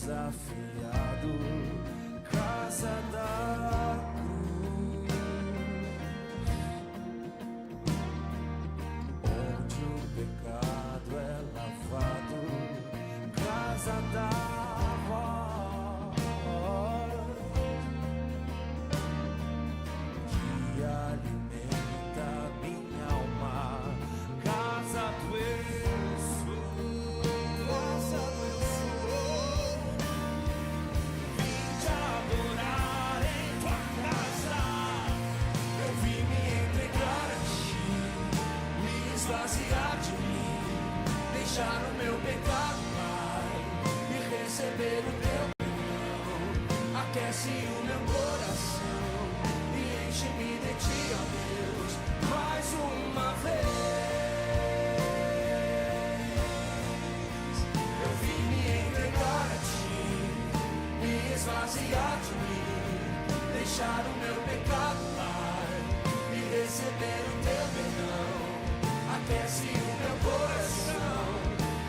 desafiado, casa da cruz, onde o pecado é lavado, casa da voz, que alimenta minha alma, casa do esvaziar de mim, deixar o meu pecado, Pai, e receber o teu perdão. Aquece o meu coração e enche-me de ti, ó Deus, mais uma vez. Eu vim me entregar a ti, me esvaziar de mim, deixar o meu pecado, Pai, e receber o teu perdão. Aquece o meu coração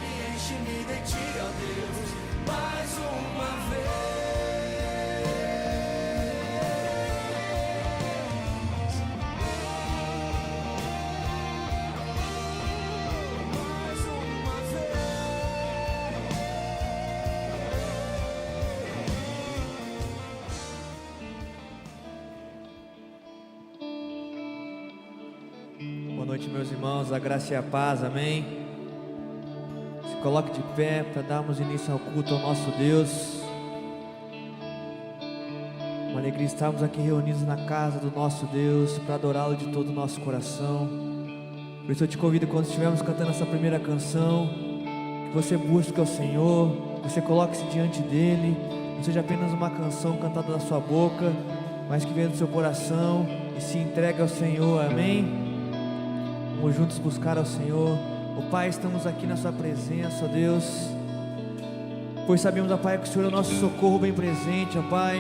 e enche-me de ti, ó Deus, mais uma vez. Mais uma vez. Boa noite, meus irmãos, a graça e a paz, amém? Se coloque de pé para darmos início ao culto ao nosso Deus. Uma alegria estarmos aqui reunidos na casa do nosso Deus para adorá-lo de todo o nosso coração. Por isso eu te convido, quando estivermos cantando essa primeira canção, que você busque ao Senhor, que você coloque-se diante dele, não seja apenas uma canção cantada da sua boca, mas que venha do seu coração e se entregue ao Senhor, amém? Vamos juntos buscar ao Senhor. Ó Pai, estamos aqui na sua presença, ó Deus, pois sabemos, ó Pai, que o Senhor é o nosso socorro bem presente, ó Pai,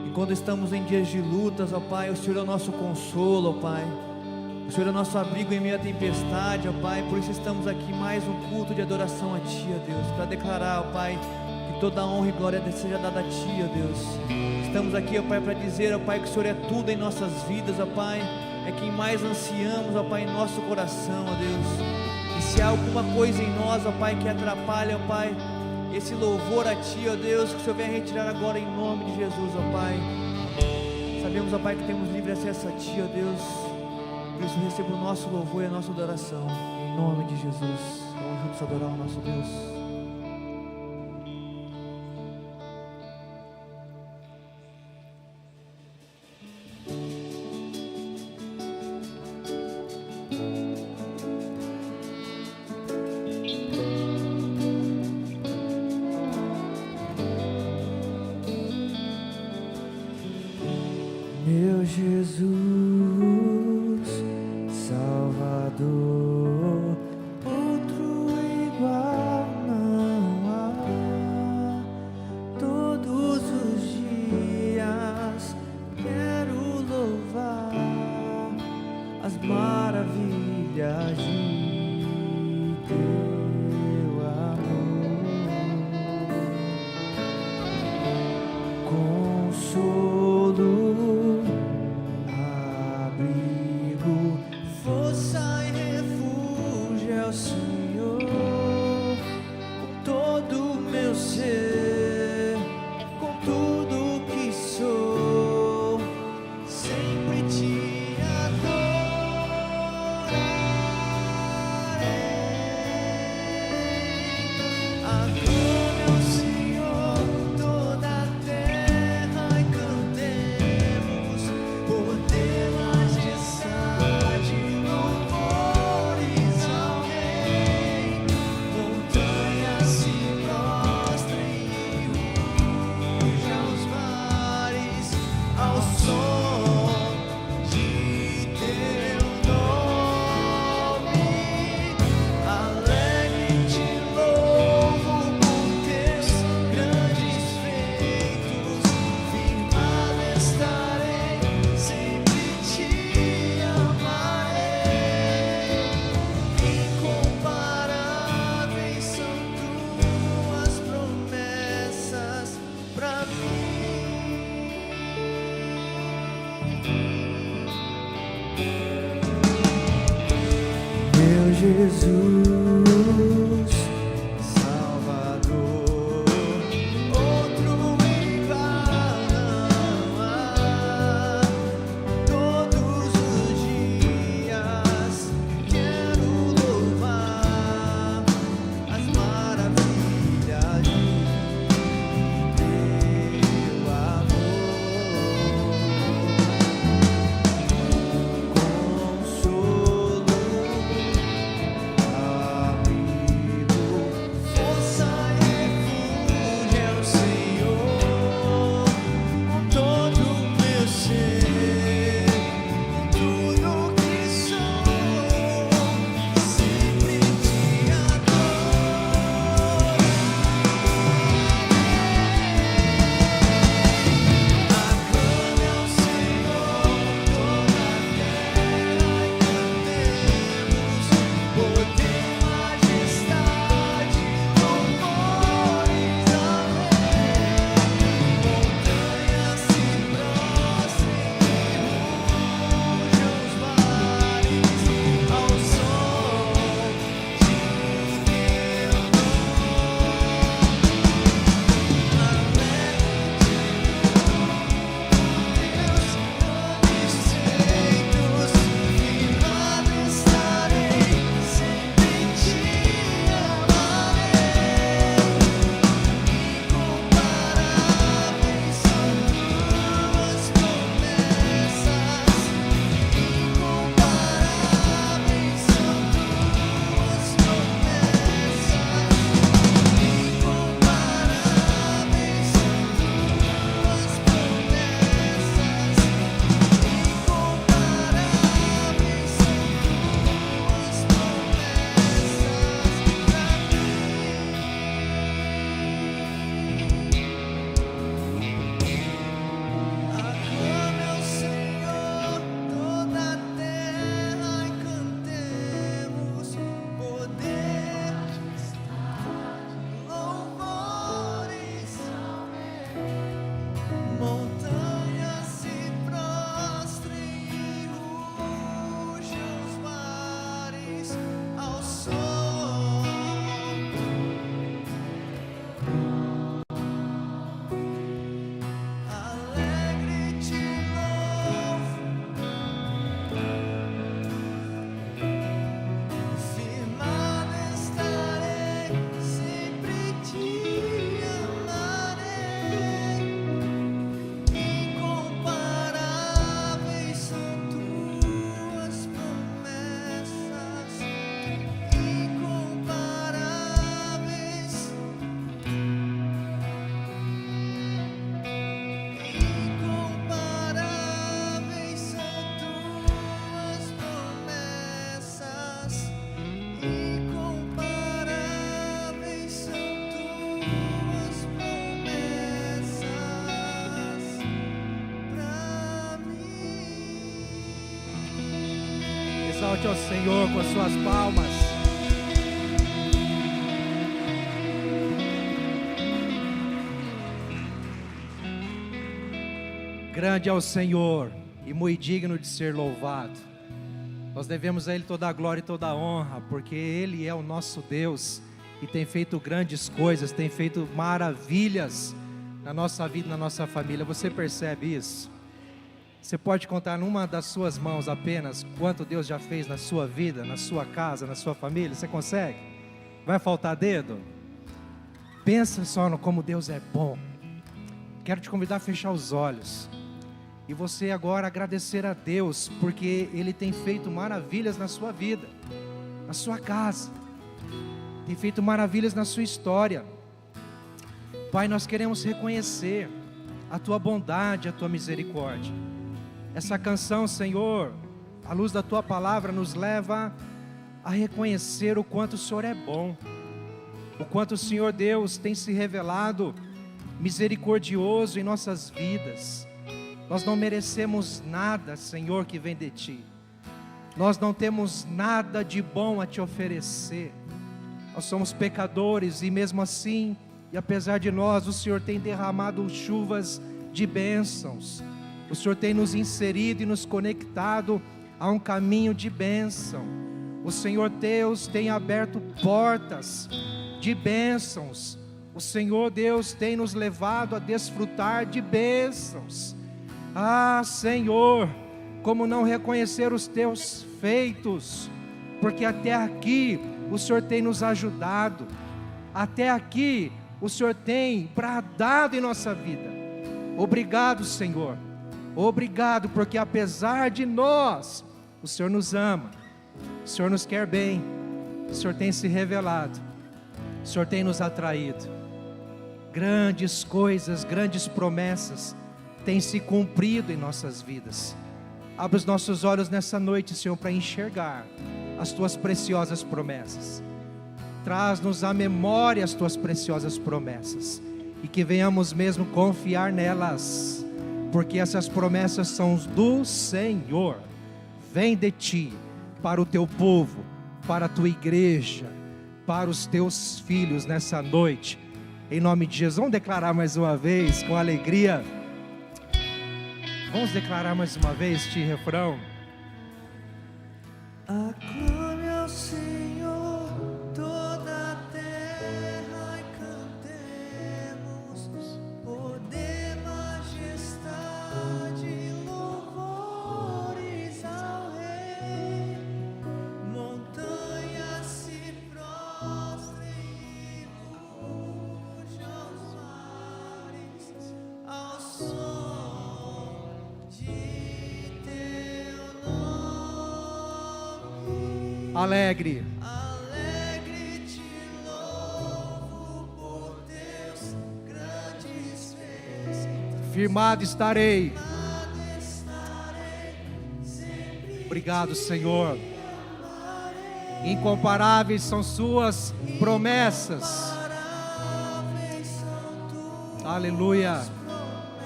e quando estamos em dias de lutas, ó Pai, o Senhor é o nosso consolo, ó Pai, o Senhor é o nosso abrigo em meio à tempestade, ó Pai. Por isso estamos aqui, mais um culto de adoração a Ti, ó Deus, para declarar, ó Pai, que toda a honra e glória seja dada a Ti, ó Deus. Estamos aqui, ó Pai, para dizer, ó Pai, que o Senhor é tudo em nossas vidas, ó Pai, é quem mais ansiamos, ó Pai, em nosso coração, ó Deus. E se há alguma coisa em nós, ó Pai, que atrapalha, ó Pai, esse louvor a Ti, ó Deus, que o Senhor venha retirar agora em nome de Jesus, ó Pai. Sabemos, ó Pai, que temos livre acesso a Ti, ó Deus. Por isso receba o nosso louvor e a nossa adoração, em nome de Jesus. Vamos juntos adorar o nosso Deus. Meu Jesus, Salvador, outro igual não há. Todos os dias quero louvar as maravilhas de teu amor. Consolo, força e refúgio é o Senhor, com todo o meu ser, com tudo que sou, sempre te adorarei. Aclame ao Senhor toda a terra e cantemos por teu majestade. Louvores ao Rei. Jesus, Salvador, outro igual não há. Todos os dias quero louvar as maravilhas de teu amor. Consolo, amigo, força e refúgio é o Senhor, com todo o meu ser, tudo que sou, sempre te adoro. Aclame ao Senhor toda a terra e cantemos poder, majestade, louvores ao Rei. Montanhas se prostrem e rujam os mares ao som de teu Aclame ao Senhor toda a terra e cantemos poder, louvores. Montanhas se prostrem e rujam os mares ao som. Alegre te louvo, firmado estarei, sempre te amarei. Incomparáveis são tuas promessas, incomparáveis. Incomparáveis são tuas promessas, incomparáveis são tuas promessas pra mim. Exalte ao Senhor com as suas palmas. Grande é o Senhor e muito digno de ser louvado. Nós devemos a Ele toda a glória e toda a honra, porque Ele é o nosso Deus e tem feito grandes coisas, tem feito maravilhas na nossa vida, na nossa família. Você percebe isso? Você pode contar numa das suas mãos apenas quanto Deus já fez na sua vida, na sua casa, na sua família? Você consegue? Vai faltar dedo? Pensa só no como Deus é bom. Quero te convidar a fechar os olhos e você agora agradecer a Deus, porque Ele tem feito maravilhas na sua vida, na sua casa, tem feito maravilhas na sua história. Pai, nós queremos reconhecer a Tua bondade, a Tua misericórdia. Essa canção, Senhor, à luz da Tua palavra, nos leva a reconhecer o quanto o Senhor é bom, o quanto o Senhor Deus tem se revelado misericordioso em nossas vidas. Nós não merecemos nada, Senhor, que vem de Ti. Nós não temos nada de bom a Te oferecer. Nós somos pecadores e mesmo assim, e apesar de nós, o Senhor tem derramado chuvas de bênçãos. O Senhor tem nos inserido e nos conectado a um caminho de bênção. O Senhor Deus tem aberto portas de bênçãos. O Senhor Deus tem nos levado a desfrutar de bênçãos. Ah, Senhor, como não reconhecer os teus feitos, porque até aqui o Senhor tem nos ajudado, até aqui o Senhor tem bradado em nossa vida. Obrigado, Senhor, obrigado, porque apesar de nós, o Senhor nos ama, o Senhor nos quer bem, o Senhor tem se revelado, o Senhor tem nos atraído. Grandes coisas, grandes promessas têm se cumprido em nossas vidas. Abre os nossos olhos nessa noite, Senhor, para enxergar as Tuas preciosas promessas. Traz-nos à memória as Tuas preciosas promessas, e que venhamos mesmo confiar nelas, porque essas promessas são do Senhor. Vem de Ti, para o Teu povo, para a Tua igreja, para os Teus filhos nessa noite, em nome de Jesus. Vamos declarar mais uma vez, com alegria. Vamos declarar mais uma vez este refrão. Aclame ao Senhor toda a terra e cantemos poder, majestade, louvores ao Rei. Montanhas se prostrem e rujam os mares ao som de Teu nome. Alegre, Alegre te louvo por Teus grandes feitos. firmado estarei. Firmado estarei, sempre Obrigado, Senhor. te amarei. Incomparáveis são Suas promessas. Incomparáveis são Tuas Aleluia.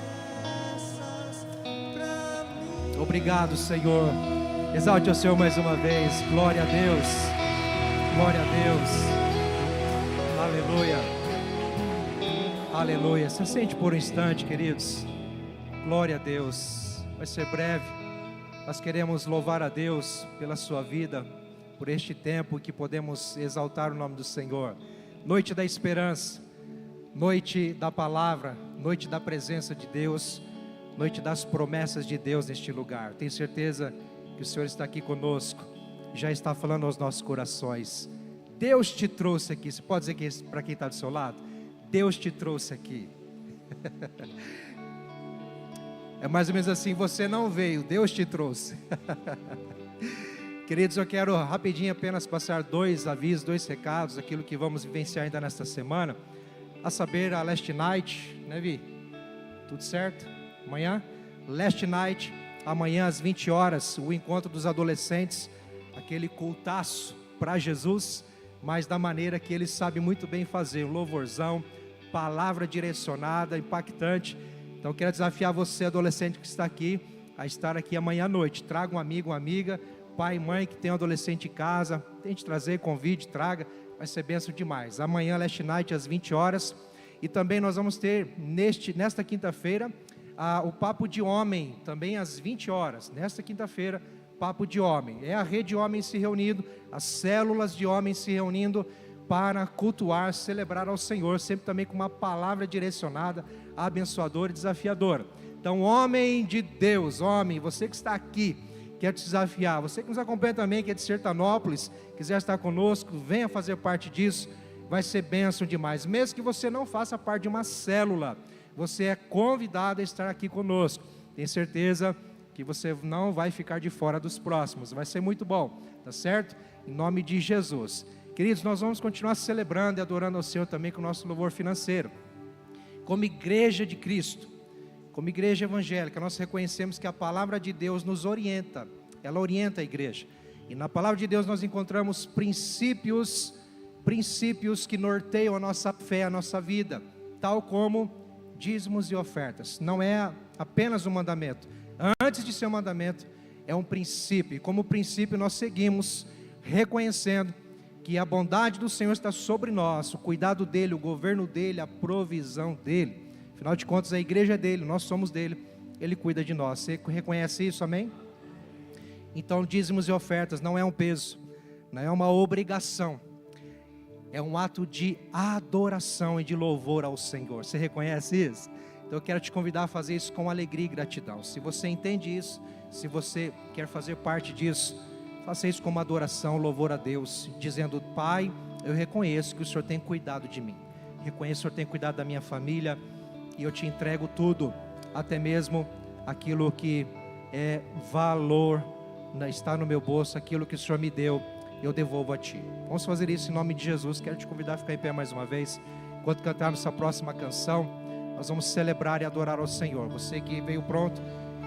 promessas pra mim. Obrigado, Senhor. Exalte o Senhor mais uma vez. Glória a Deus. Glória a Deus. Aleluia. Aleluia. Se sente por um instante, queridos. Glória a Deus. Vai ser breve. Nós queremos louvar a Deus pela sua vida, por este tempo que podemos exaltar o nome do Senhor. Noite da esperança, noite da palavra, noite da presença de Deus, noite das promessas de Deus neste lugar. Tenho certeza que o Senhor está aqui conosco, já está falando aos nossos corações. Deus te trouxe aqui. Você pode dizer que para quem está do seu lado? Deus te trouxe aqui. É mais ou menos assim, você não veio, Deus te trouxe. Queridos, eu quero rapidinho apenas passar 2 avisos, 2 recados, aquilo que vamos vivenciar ainda nesta semana. A saber, a Last Night, né, Vi? Tudo certo? Amanhã? Last Night, amanhã às 20 horas, o encontro dos adolescentes, aquele cultaço para Jesus, mas da maneira que ele sabe muito bem fazer, um louvorzão, palavra direcionada, impactante. Então quero desafiar você, adolescente que está aqui, a estar aqui amanhã à noite. Traga um amigo, uma amiga, pai e mãe que tem um adolescente em casa, tente trazer, convide, traga, vai ser bênção demais. Amanhã, Last Night, às 20 horas, e também nós vamos ter, nesta quinta-feira, o Papo de Homem, também às 20 horas, nesta quinta-feira, Papo de Homem, é a rede de homens se reunindo, as células de homens se reunindo, para cultuar, celebrar ao Senhor, sempre também com uma palavra direcionada, abençoadora e desafiadora. Então, homem de Deus, homem, você que está aqui, quero te desafiar, você que nos acompanha também, que é de Sertanópolis, quiser estar conosco, venha fazer parte disso, vai ser bênção demais, mesmo que você não faça parte de uma célula, você é convidado a estar aqui conosco, tenho certeza que você não vai ficar de fora dos próximos, vai ser muito bom, tá certo? Em nome de Jesus. Queridos, nós vamos continuar celebrando e adorando ao Senhor também com o nosso louvor financeiro. Como igreja de Cristo, como igreja evangélica, nós reconhecemos que a palavra de Deus nos orienta, ela orienta a igreja. E na palavra de Deus nós encontramos princípios que norteiam a nossa fé, a nossa vida, tal como dízimos e ofertas. Não é apenas um mandamento. Antes de ser um mandamento, é um princípio. E como princípio nós seguimos reconhecendo que a bondade do Senhor está sobre nós, o cuidado dEle, o governo dEle, a provisão dEle. Afinal de contas, a igreja é dEle, nós somos dEle, Ele cuida de nós. Você reconhece isso, amém? Então, dízimos e ofertas não é um peso, não é uma obrigação, é um ato de adoração e de louvor ao Senhor. Você reconhece isso? Então eu quero te convidar a fazer isso com alegria e gratidão. Se você entende isso, se você quer fazer parte disso, faça isso como adoração, louvor a Deus, dizendo: Pai, eu reconheço que o Senhor tem cuidado de mim, reconheço que o Senhor tem cuidado da minha família, e eu te entrego tudo, até mesmo aquilo que é valor, está no meu bolso, aquilo que o Senhor me deu, eu devolvo a Ti. Vamos fazer isso em nome de Jesus. Quero te convidar a ficar em pé mais uma vez. Enquanto cantarmos essa próxima canção, nós vamos celebrar e adorar ao Senhor. Você que veio pronto,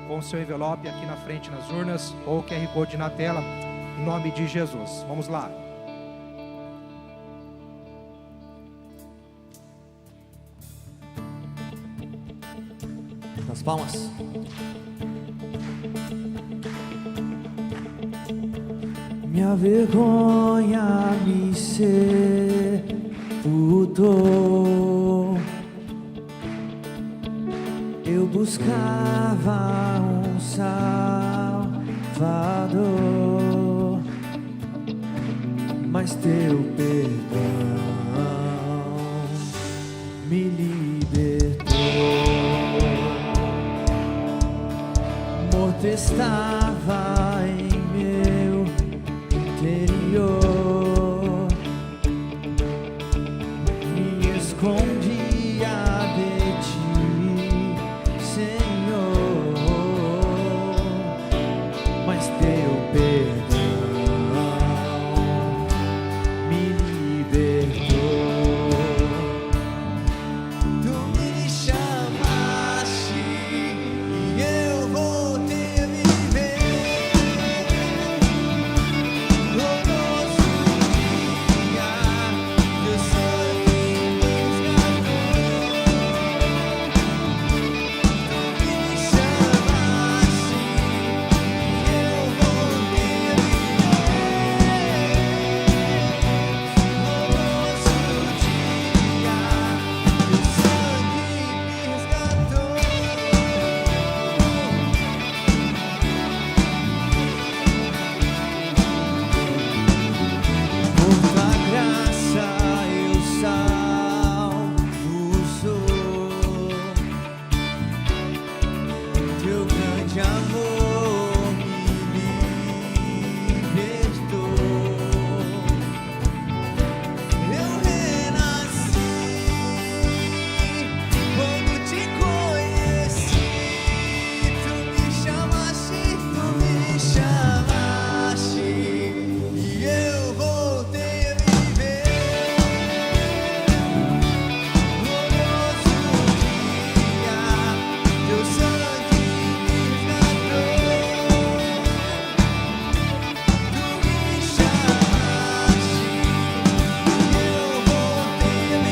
com o seu envelope aqui na frente nas urnas, ou o QR Code na tela, em nome de Jesus. Vamos lá. Nas palmas. Minha vergonha me sepultou. Eu buscava um Salvador, mas teu perdão me libertou. Morto estava em meu interior, me escondia de ti, Senhor, mas teu perdão me libertou. Tu me chamaste e eu voltei a viver. No nosso dia, teu sangue me resgatou. Tu me chamaste e eu voltei a viver. No nosso dia, teu sangue me resgatou. Por tua graça eu salvo sou, teu grande amor me libertou. Eu renasci quando te conheci. Tu me chamaste e eu voltei a viver. No nosso dia, teu sangue me resgatou. Tu me chamaste e eu voltei a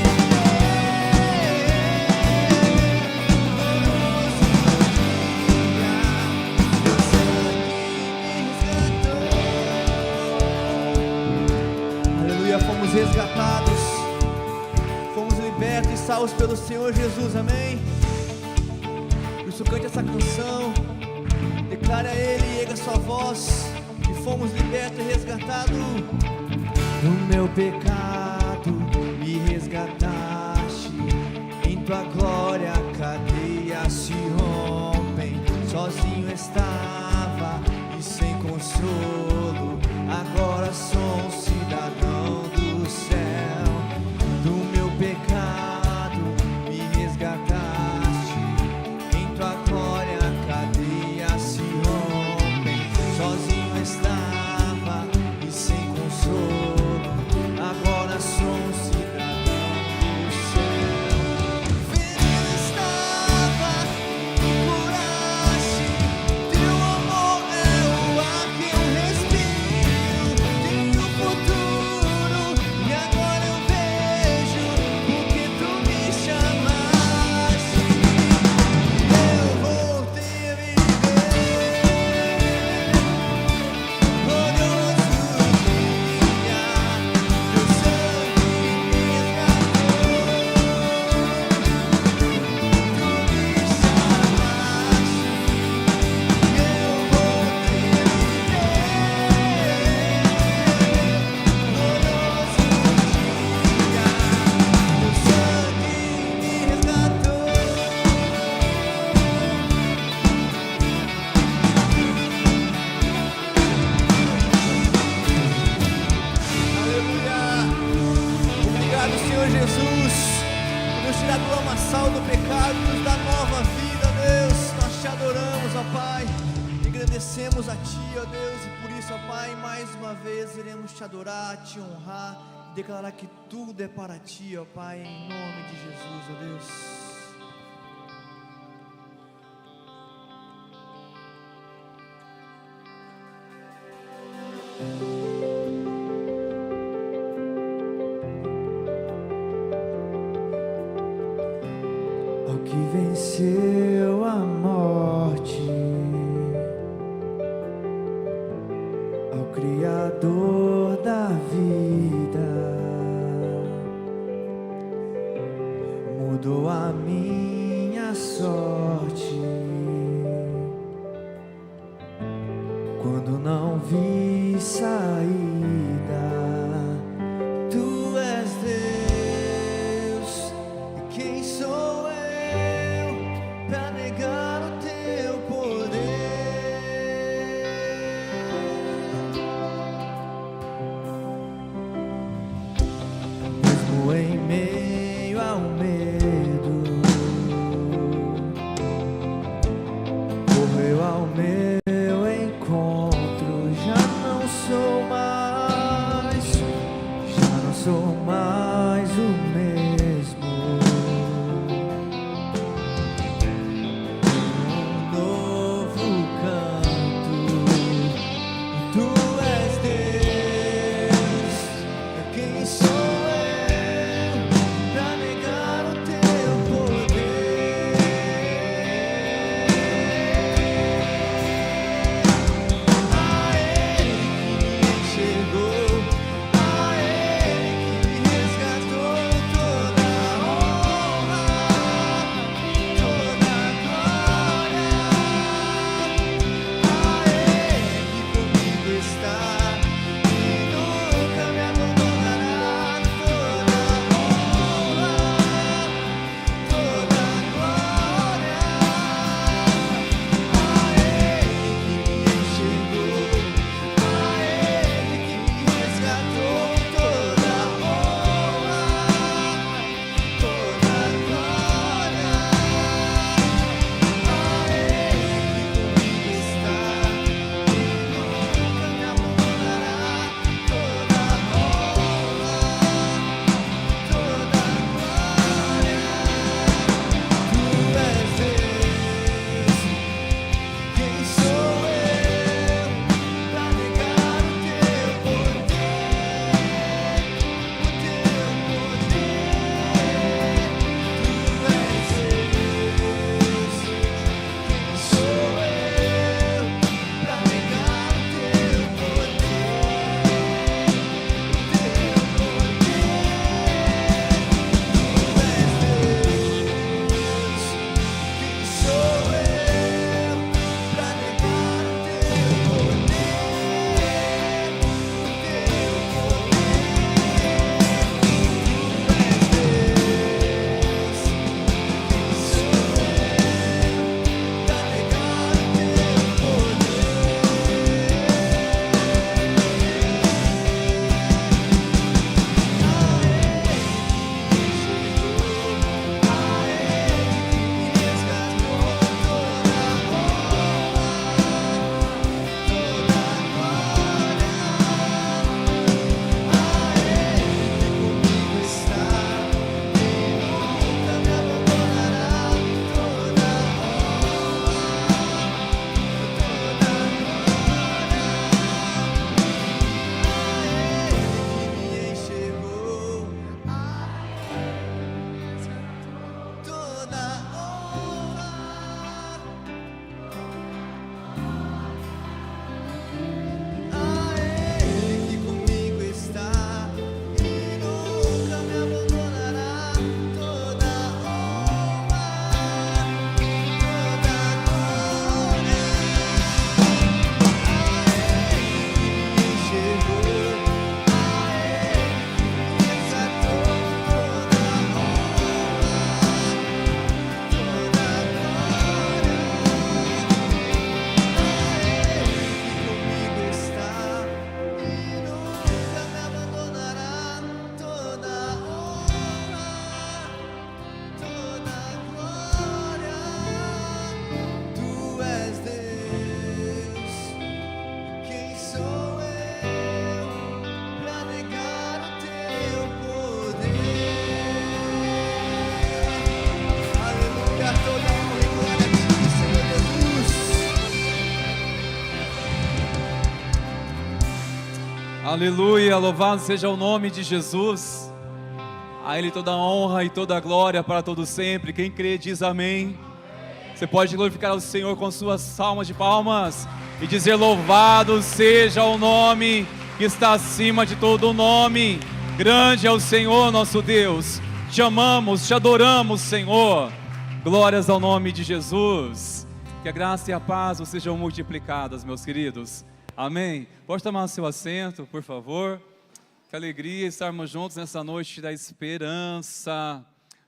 Aleluia, fomos resgatados, fomos libertos e salvos pelo Senhor Jesus, amém? Por isso cante essa canção, declare a Ele, erga sua voz, que fomos libertos e resgatados. No meu pecado me resgataste, em tua glória cadeias se rompem. Sozinho estava e sem consolo, agora sou um cidadão do céu. Do meu pecado me resgataste, em tua glória cadeias se rompem. Sozinho estava e sem consolo, agora sou um cidadão do céu. Ferido estava, curaste, teu amor é o ar que eu respiro. Obrigado, Senhor Jesus, por nos tirar do lamaçal do pecado, nos dar nova vida, Deus. Nós te adoramos, ó Pai, engrandecemos a Ti, ó Deus, e por isso, ó Pai, mais uma vez iremos te adorar, te honrar, e declarar que tudo é para Ti, ó Pai, em nome de Jesus, ó Deus. Ao que venceu a morte, ao Criador da vida, mudou a minha sorte. Quando não vi saída, Tu és Deus, e quem sou eu pra negar o Teu poder? Mesmo em meio ao medo, correu ao meu encontro. Já não sou mais o mesmo. Um novo canto, Tu és Deus, quem sou eu pra negar o Teu poder? A Ele que me enxergou, a Ele que me resgatou, toda a honra, toda a glória. A Ele que comigo está e nunca me abandonará. Aleluia, louvado seja o nome de Jesus. A Ele toda a honra e toda a glória para todo sempre. Quem crê diz amém. Você pode glorificar ao Senhor com suas salmas de palmas e dizer: louvado seja o nome que está acima de todo nome. Grande é o Senhor nosso Deus. Te amamos, te adoramos, Senhor. Glórias ao nome de Jesus. Que a graça e a paz sejam multiplicadas, meus queridos. Amém. Pode tomar seu assento, por favor. Que alegria estarmos juntos nessa noite da esperança.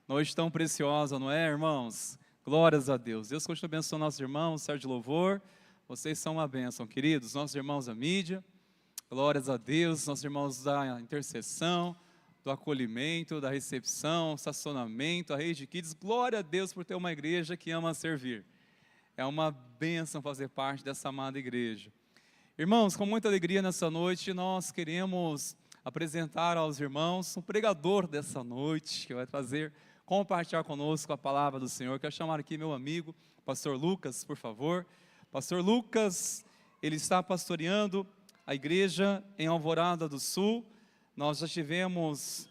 Noite tão preciosa, não é, irmãos? Glórias a Deus. Deus continue abençoando nossos irmãos, Sérgio de Louvor. Vocês são uma bênção, queridos. Nossos irmãos da mídia. Glórias a Deus. Nossos irmãos da intercessão, do acolhimento, da recepção, estacionamento, a rede Kids. Glória a Deus por ter uma igreja que ama servir. É uma bênção fazer parte dessa amada igreja. Irmãos, com muita alegria nessa noite, nós queremos apresentar aos irmãos o pregador dessa noite, que vai compartilhar conosco a palavra do Senhor. Quero chamar aqui meu amigo, pastor Lucas, por favor. Pastor Lucas, ele está pastoreando a igreja em Alvorada do Sul. Nós já tivemos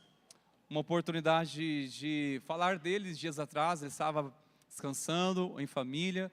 uma oportunidade de falar dele dias atrás. Ele estava descansando em família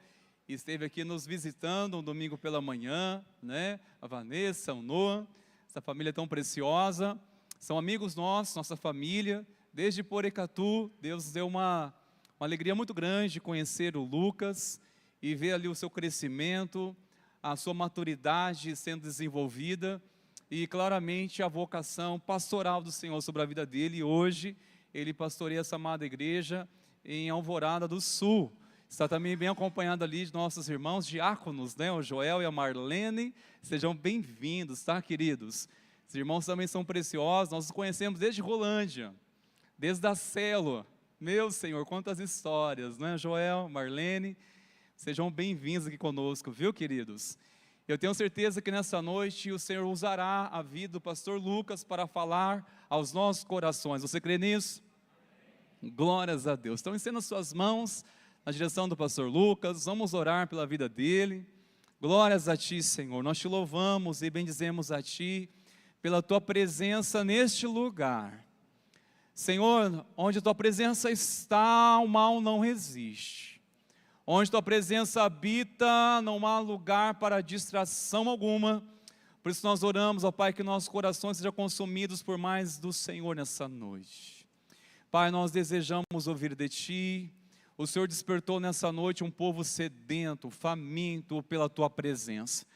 e esteve aqui nos visitando um domingo pela manhã, né? A Vanessa, o Noah, essa família tão preciosa. São amigos nossos, nossa família. Desde Porecatu, Deus deu uma alegria muito grande de conhecer o Lucas e ver ali o seu crescimento, a sua maturidade sendo desenvolvida e claramente a vocação pastoral do Senhor sobre a vida dele. E hoje ele pastoreia essa amada igreja em Alvorada do Sul. Está também bem acompanhado ali de nossos irmãos diáconos, né? O Joel e a Marlene. Sejam bem-vindos, tá, queridos? Os irmãos também são preciosos. Nós os conhecemos desde Rolândia, desde a célula. Meu Senhor, quantas histórias, né? Joel, Marlene, sejam bem-vindos aqui conosco, viu, queridos? Eu tenho certeza que nessa noite o Senhor usará a vida do pastor Lucas para falar aos nossos corações. Você crê nisso? Glórias a Deus. Então, estenda suas mãos na direção do pastor Lucas. Vamos orar pela vida dele. Glórias a Ti, Senhor. Nós Te louvamos e bendizemos a Ti pela Tua presença neste lugar. Senhor, onde a Tua presença está, o mal não resiste. Onde Tua presença habita, não há lugar para distração alguma. Por isso nós oramos, ó Pai, que nossos corações sejam consumidos por mais do Senhor nessa noite. Pai, nós desejamos ouvir de Ti. O Senhor despertou nessa noite um povo sedento, faminto pela Tua presença.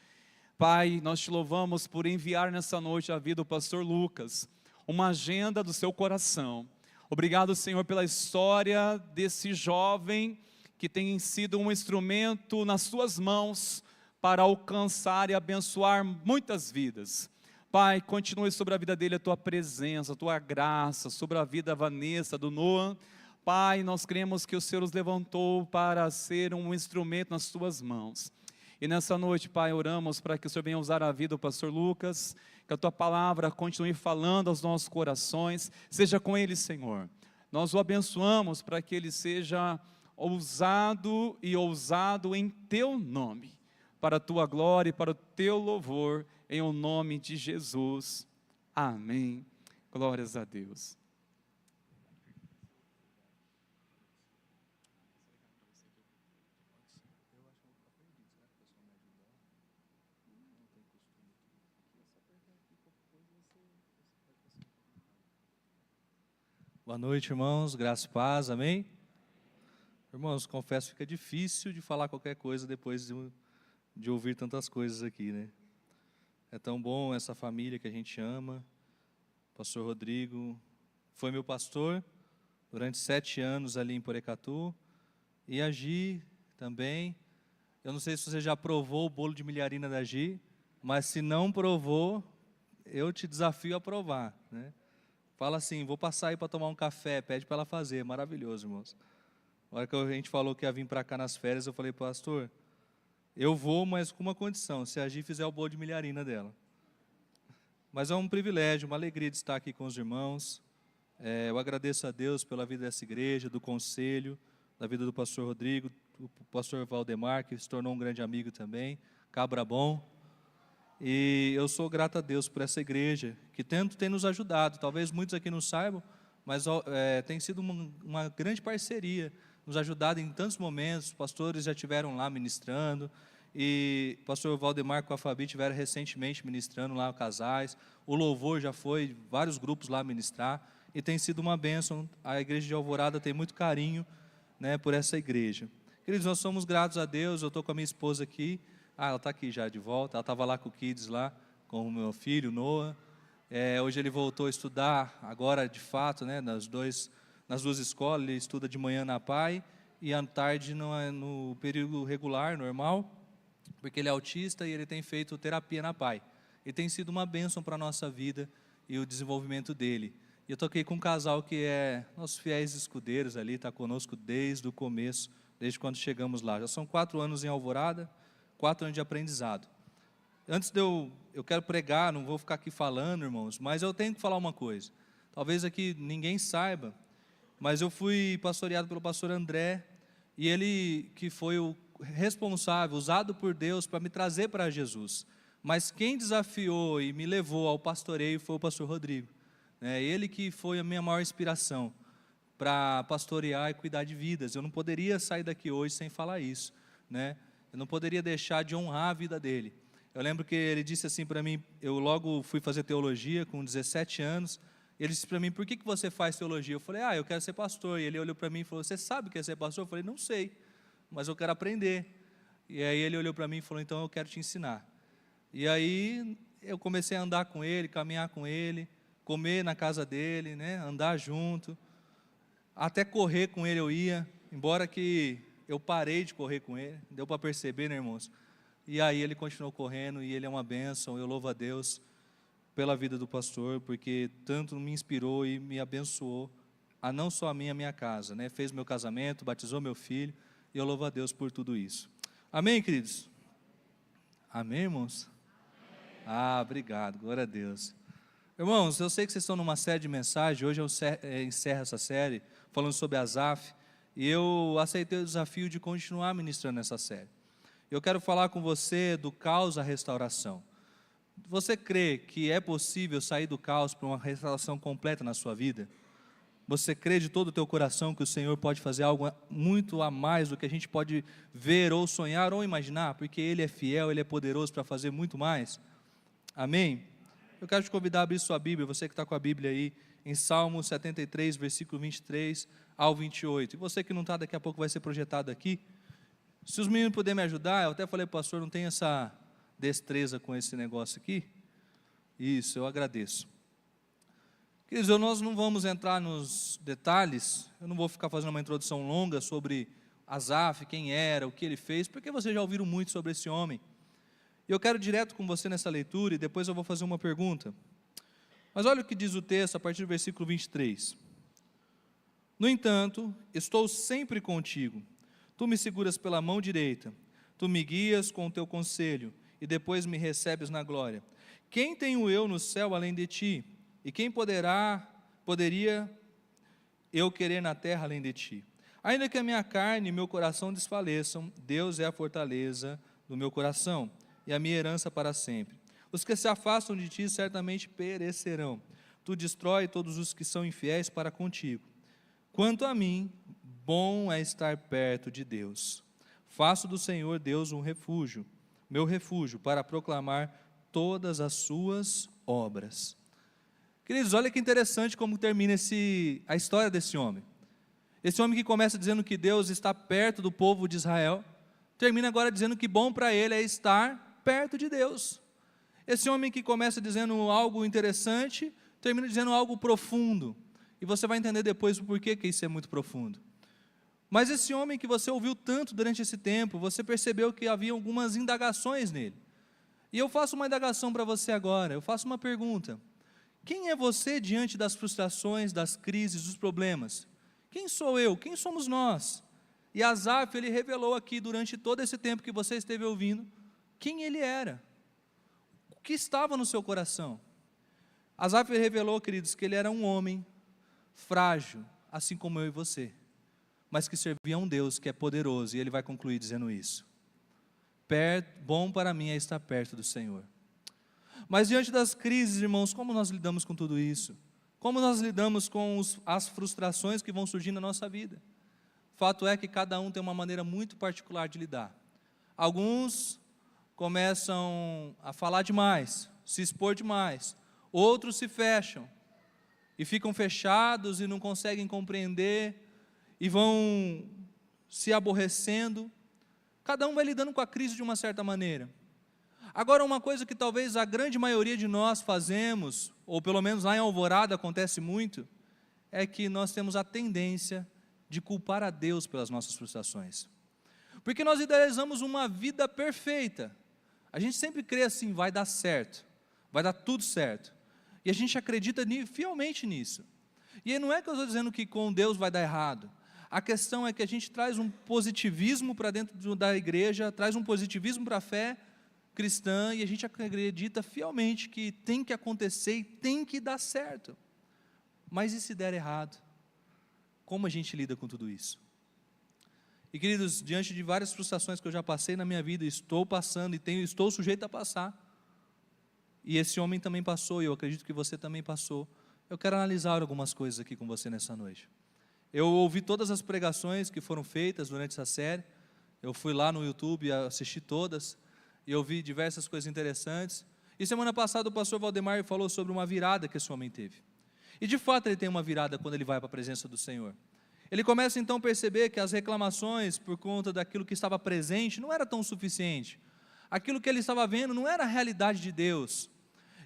Pai, nós Te louvamos por enviar nessa noite a vida do pastor Lucas, uma agenda do seu coração. Obrigado, Senhor, pela história desse jovem que tem sido um instrumento nas Tuas mãos para alcançar e abençoar muitas vidas. Pai, continue sobre a vida dele a Tua presença, a Tua graça, sobre a vida da Vanessa, do Noah. Pai, nós cremos que o Senhor os levantou para ser um instrumento nas Tuas mãos. E nessa noite, Pai, oramos para que o Senhor venha usar a vida do pastor Lucas, que a Tua palavra continue falando aos nossos corações. Seja com ele, Senhor. Nós o abençoamos para que ele seja ousado e ousado em Teu nome, para a Tua glória e para o Teu louvor, em o nome de Jesus. Amém. Glórias a Deus. Boa noite, irmãos, graça e paz, amém? Irmãos, confesso que fica difícil de falar qualquer coisa depois de ouvir tantas coisas aqui, né? É tão bom essa família que a gente ama. Pastor Rodrigo foi meu pastor durante 7 anos ali em Porecatu. E a Gi também. Eu não sei se você já provou o bolo de milharina da Gi, mas se não provou, eu te desafio a provar, né? Fala assim, vou passar aí para tomar um café, pede para ela fazer, maravilhoso, irmãos. Na hora que a gente falou que ia vir para cá nas férias, eu falei, pastor, eu vou, mas com uma condição, se a Gi fizer o bolo de milharina dela. Mas é um privilégio, uma alegria de estar aqui com os irmãos. Eu agradeço a Deus pela vida dessa igreja, do conselho, da vida do pastor Rodrigo, do pastor Valdemar, que se tornou um grande amigo também, cabra bom. E eu sou grato a Deus por essa igreja, que tanto tem nos ajudado. Talvez muitos aqui não saibam, mas tem sido uma grande parceria, nos ajudado em tantos momentos. Os pastores já estiveram lá ministrando, e o pastor Valdemar com a Fabi estiveram recentemente ministrando lá casais. O louvor já foi, vários grupos lá ministrar, e tem sido uma bênção. A igreja de Alvorada tem muito carinho, né, por essa igreja. Queridos, nós somos gratos a Deus. Eu estou com a minha esposa aqui. Ela está aqui já de volta. Ela estava lá com o Kids, lá, com o meu filho, Noah. Hoje ele voltou a estudar, agora de fato, né, nas duas escolas. Ele estuda de manhã na PAI e à tarde no período regular, normal, porque ele é autista e ele tem feito terapia na PAI. E tem sido uma bênção para a nossa vida e o desenvolvimento dele. E eu estou aqui com um casal que é nossos fiéis escudeiros ali, está conosco desde o começo, desde quando chegamos lá. Já são 4 anos em Alvorada, 4 anos de aprendizado. Antes eu quero pregar, não vou ficar aqui falando, irmãos, mas eu tenho que falar uma coisa. Talvez aqui ninguém saiba, mas eu fui pastoreado pelo pastor André, e ele que foi o responsável, usado por Deus para me trazer para Jesus. Mas quem desafiou e me levou ao pastoreio foi o pastor Rodrigo. Ele que foi a minha maior inspiração para pastorear e cuidar de vidas. Eu não poderia sair daqui hoje sem falar isso, né? Eu não poderia deixar de honrar a vida dele. Eu lembro que ele disse assim para mim, eu logo fui fazer teologia com 17 anos, ele disse para mim: por que você faz teologia? Eu falei: eu quero ser pastor. E ele olhou para mim e falou: você sabe o que é ser pastor? Eu falei: não sei, mas eu quero aprender. E aí ele olhou para mim e falou: então eu quero te ensinar. E aí eu comecei a andar com ele, caminhar com ele, comer na casa dele, né, andar junto, até correr com ele eu ia, embora que eu parei de correr com ele, deu para perceber, né, irmãos? E aí ele continuou correndo, e ele é uma bênção. Eu louvo a Deus pela vida do pastor, porque tanto me inspirou e me abençoou, a não só a minha casa, né? Fez meu casamento, batizou meu filho, e eu louvo a Deus por tudo isso. Amém, queridos? Amém, irmãos? Obrigado, glória a Deus. Irmãos, eu sei que vocês estão numa série de mensagens. Hoje eu encerro essa série falando sobre Asaf, e eu aceitei o desafio de continuar ministrando essa série. Eu quero falar com você do caos à restauração. Você crê que é possível sair do caos para uma restauração completa na sua vida? Você crê de todo o teu coração que o Senhor pode fazer algo muito a mais do que a gente pode ver ou sonhar ou imaginar? Porque Ele é fiel, Ele é poderoso para fazer muito mais. Amém? Eu quero te convidar a abrir sua Bíblia, você que está com a Bíblia aí, em Salmo 73, versículo 23 ao 28. E você que não está, daqui a pouco vai ser projetado aqui. Se os meninos puderem me ajudar, eu até falei: pastor, não tem essa destreza com esse negócio aqui? Isso, eu agradeço. Queridos, nós não vamos entrar nos detalhes, eu não vou ficar fazendo uma introdução longa sobre Asaf, quem era, o que ele fez, porque vocês já ouviram muito sobre esse homem. E eu quero ir direto com você nessa leitura, e depois eu vou fazer uma pergunta. Mas olha o que diz o texto a partir do versículo 23. No entanto, estou sempre contigo. Tu me seguras pela mão direita, tu me guias com o teu conselho, e depois me recebes na glória. Quem tenho eu no céu além de ti? E quem poderia eu querer na terra além de ti? Ainda que a minha carne e meu coração desfaleçam, Deus é a fortaleza do meu coração, e a minha herança para sempre. Os que se afastam de ti certamente perecerão. Tu destrói todos os que são infiéis para contigo. Quanto a mim, bom é estar perto de Deus. Faço do Senhor Deus um refúgio, meu refúgio, para proclamar todas as suas obras. Queridos, olha que interessante como termina a história desse homem. Esse homem que começa dizendo que Deus está perto do povo de Israel, termina agora dizendo que bom para ele é estar perto de Deus. Esse homem que começa dizendo algo interessante, termina dizendo algo profundo. E você vai entender depois o porquê que isso é muito profundo. Mas esse homem que você ouviu tanto durante esse tempo, você percebeu que havia algumas indagações nele. E eu faço uma indagação para você agora, eu faço uma pergunta. Quem é você diante das frustrações, das crises, dos problemas? Quem sou eu? Quem somos nós? E Asaf, ele revelou aqui durante todo esse tempo que você esteve ouvindo, quem ele era. O que estava no seu coração. Asaf revelou, queridos, que ele era um homem frágil, assim como eu e você, mas que servia a um Deus que é poderoso, e ele vai concluir dizendo isso. Bom para mim é estar perto do Senhor. Mas diante das crises, irmãos, como nós lidamos com tudo isso? Como nós lidamos com as frustrações que vão surgindo na nossa vida? Fato é que cada um tem uma maneira muito particular de lidar. Alguns começam a falar demais, se expor demais. Outros se fecham e ficam fechados e não conseguem compreender e vão se aborrecendo. Cada um vai lidando com a crise de uma certa maneira. Agora, uma coisa que talvez a grande maioria de nós fazemos, ou pelo menos lá em Alvorada acontece muito, é que nós temos a tendência de culpar a Deus pelas nossas frustrações. Porque nós idealizamos uma vida perfeita. A gente sempre crê assim, vai dar certo, vai dar tudo certo. E a gente acredita fielmente nisso. E não é que eu estou dizendo que com Deus vai dar errado. A questão é que a gente traz um positivismo para dentro da igreja, traz um positivismo para a fé cristã, e a gente acredita fielmente que tem que acontecer e tem que dar certo. Mas e se der errado? Como a gente lida com tudo isso? E queridos, diante de várias frustrações que eu já passei na minha vida, estou passando e estou sujeito a passar, e esse homem também passou, e eu acredito que você também passou, eu quero analisar algumas coisas aqui com você nessa noite. Eu ouvi todas as pregações que foram feitas durante essa série, eu fui lá no YouTube, assisti todas, e eu vi diversas coisas interessantes. E semana passada o pastor Valdemar falou sobre uma virada que esse homem teve. E de fato ele tem uma virada quando ele vai para a presença do Senhor. Ele começa então a perceber que as reclamações por conta daquilo que estava presente não era tão suficiente. Aquilo que ele estava vendo não era a realidade de Deus.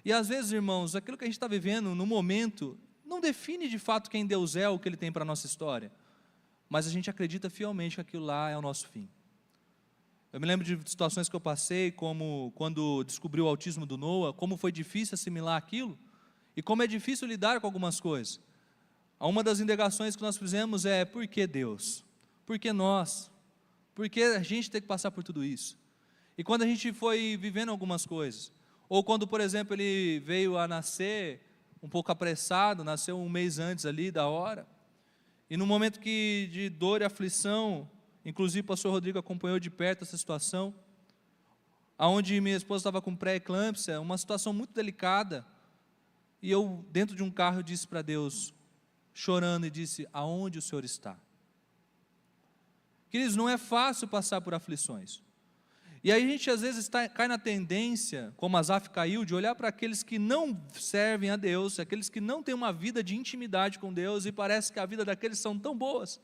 E às vezes, irmãos, aquilo que a gente está vivendo no momento não define de fato quem Deus é ou o que Ele tem para a nossa história. Mas a gente acredita fielmente que aquilo lá é o nosso fim. Eu me lembro de situações que eu passei, como quando descobri o autismo do Noah, como foi difícil assimilar aquilo, e como é difícil lidar com algumas coisas. Uma das indagações que nós fizemos é, por que Deus? Por que nós? Por que a gente tem que passar por tudo isso? E quando a gente foi vivendo algumas coisas, ou quando, por exemplo, ele veio a nascer um pouco apressado, nasceu um mês antes ali da hora, e no momento de dor e aflição, inclusive o pastor Rodrigo acompanhou de perto essa situação, onde minha esposa estava com pré-eclâmpsia, uma situação muito delicada, e eu, dentro de um carro, disse para Deus, chorando, e disse, aonde o Senhor está? Queridos, não é fácil passar por aflições, e aí a gente às vezes cai na tendência, como Asaf caiu, de olhar para aqueles que não servem a Deus, aqueles que não têm uma vida de intimidade com Deus, e parece que a vida daqueles são tão boas.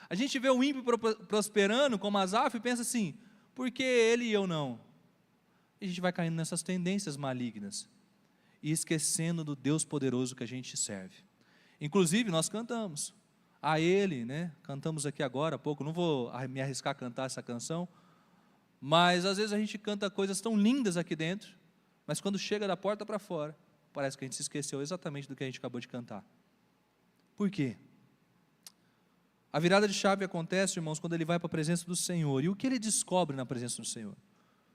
A gente vê o ímpio prosperando, como Asaf, e pensa assim, por que ele e eu não? E a gente vai caindo nessas tendências malignas, e esquecendo do Deus poderoso que a gente serve. Inclusive, nós cantamos a Ele, né? Cantamos aqui agora há pouco, não vou me arriscar a cantar essa canção, mas às vezes a gente canta coisas tão lindas aqui dentro, mas quando chega da porta para fora, parece que a gente se esqueceu exatamente do que a gente acabou de cantar. Por quê? A virada de chave acontece, irmãos, quando ele vai para a presença do Senhor. E o que ele descobre na presença do Senhor?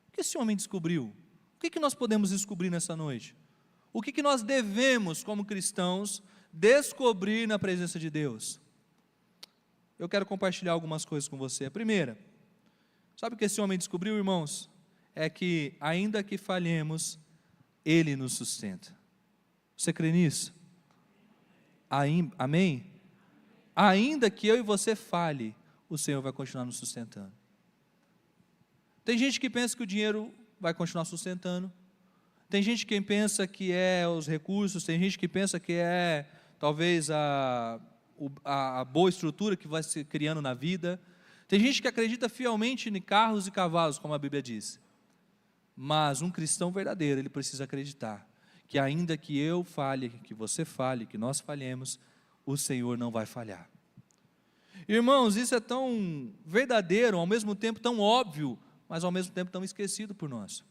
O que esse homem descobriu? O que nós podemos descobrir nessa noite? O que nós devemos, como cristãos, descobrir na presença de Deus? Eu quero compartilhar algumas coisas com você. A primeira, sabe o que esse homem descobriu, irmãos? É que, ainda que falhemos, Ele nos sustenta. Você crê nisso? Amém? Ainda que eu e você falhe, o Senhor vai continuar nos sustentando. Tem gente que pensa que o dinheiro vai continuar sustentando. Tem gente que pensa que é os recursos. Tem gente que pensa que é, talvez, a boa estrutura que vai se criando na vida. Tem gente que acredita fielmente em carros e cavalos, como a Bíblia diz. Mas um cristão verdadeiro, ele precisa acreditar que ainda que eu falhe, que você falhe, que nós falhemos, o Senhor não vai falhar. Irmãos, isso é tão verdadeiro, ao mesmo tempo tão óbvio, mas ao mesmo tempo tão esquecido por nós.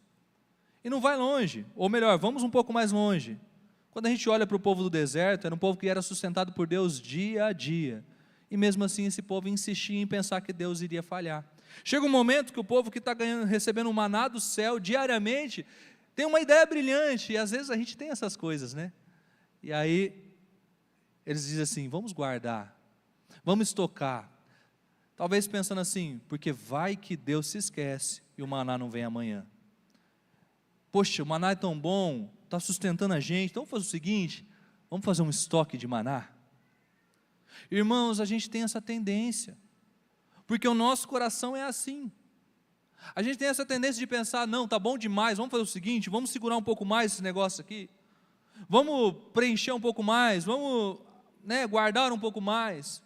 E não vai longe, ou melhor, vamos um pouco mais longe. Quando a gente olha para o povo do deserto, era um povo que era sustentado por Deus dia a dia. E mesmo assim esse povo insistia em pensar que Deus iria falhar. Chega um momento que o povo que está recebendo um maná do céu diariamente, tem uma ideia brilhante, e às vezes a gente tem essas coisas, né? E aí, eles dizem assim, vamos guardar, vamos estocar. Talvez pensando assim, porque vai que Deus se esquece e o maná não vem amanhã. poxa, o maná é tão bom, está sustentando a gente, então vamos fazer o seguinte, vamos fazer um estoque de maná? Irmãos, a gente tem essa tendência, porque o nosso coração é assim. A gente tem essa tendência de pensar, não, tá bom demais, vamos fazer o seguinte, vamos segurar um pouco mais esse negócio aqui, vamos preencher um pouco mais, vamos, guardar um pouco mais,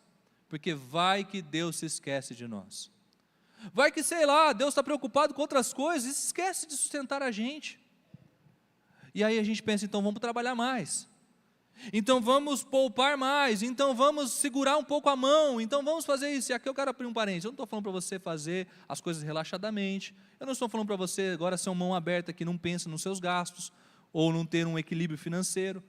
porque vai que Deus se esquece de nós. Vai que, sei lá, Deus está preocupado com outras coisas e se esquece de sustentar a gente. E aí a gente pensa, então vamos trabalhar mais. Então vamos poupar mais, então vamos segurar um pouco a mão, então vamos fazer isso. E aqui eu quero abrir um parênteses, eu não estou falando para você fazer as coisas relaxadamente, eu não estou falando para você agora ser uma mão aberta que não pensa nos seus gastos, ou não ter um equilíbrio financeiro.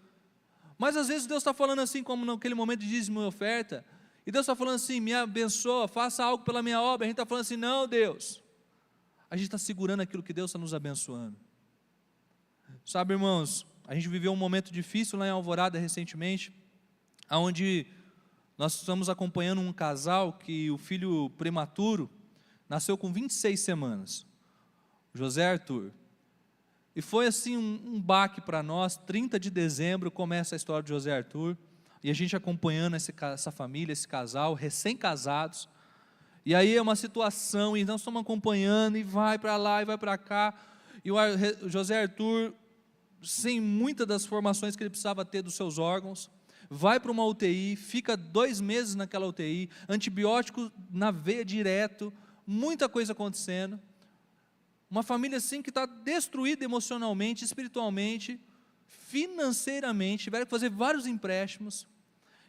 Mas às vezes Deus está falando assim, como naquele momento de dízimo e oferta, e Deus está falando assim, me abençoa, faça algo pela minha obra. A gente está falando assim, não Deus, a gente está segurando aquilo que Deus está nos abençoando. Sabe, irmãos, a gente viveu um momento difícil lá em Alvorada recentemente, onde nós estamos acompanhando um casal que o filho prematuro nasceu com 26 semanas, José Arthur. E foi assim um baque para nós. 30 de dezembro começa a história de José Arthur, e a gente acompanhando essa família, esse casal, recém-casados. E aí é uma situação, e nós estamos acompanhando, e vai para lá, e vai para cá, e o José Arthur, sem muitas das formações que ele precisava ter dos seus órgãos, vai para uma UTI, fica 2 meses naquela UTI, antibiótico na veia direto, muita coisa acontecendo, uma família assim que está destruída emocionalmente, espiritualmente, financeiramente, tiveram que fazer vários empréstimos,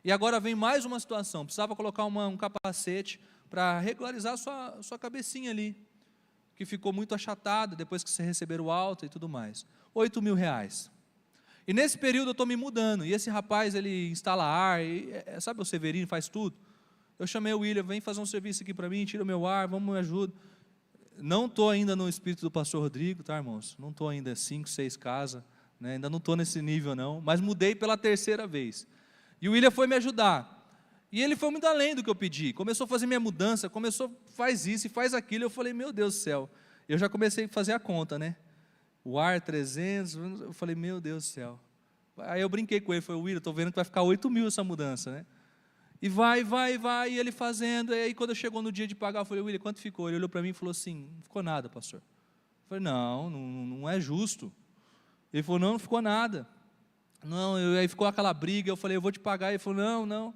e agora vem mais uma situação, precisava colocar um capacete para regularizar sua cabecinha ali, que ficou muito achatada depois que você receberam o alta e tudo mais. 8 mil reais. E nesse período eu estou me mudando, e esse rapaz, ele instala ar, sabe o Severino, faz tudo. Eu chamei o William, vem fazer um serviço aqui para mim, tira o meu ar, vamos, me ajuda. Não estou ainda no espírito do pastor Rodrigo, tá, irmãos? Não estou ainda 5, 6 casas, ainda não estou nesse nível não, mas mudei pela 3ª vez. E o William foi me ajudar. E ele foi muito além do que eu pedi, começou a fazer minha mudança, faz isso e faz aquilo. Eu falei, meu Deus do céu, eu já comecei a fazer a conta, o ar 300, eu falei, meu Deus do céu. Aí eu brinquei com ele, falei, William, estou vendo que vai ficar 8 mil essa mudança, E vai, e ele fazendo. E aí quando chegou no dia de pagar, eu falei, William, quanto ficou? Ele olhou para mim e falou assim, não ficou nada, pastor. Eu falei, não é justo. Ele falou, não ficou nada. Não, aí ficou aquela briga, eu falei, eu vou te pagar. Ele falou, não.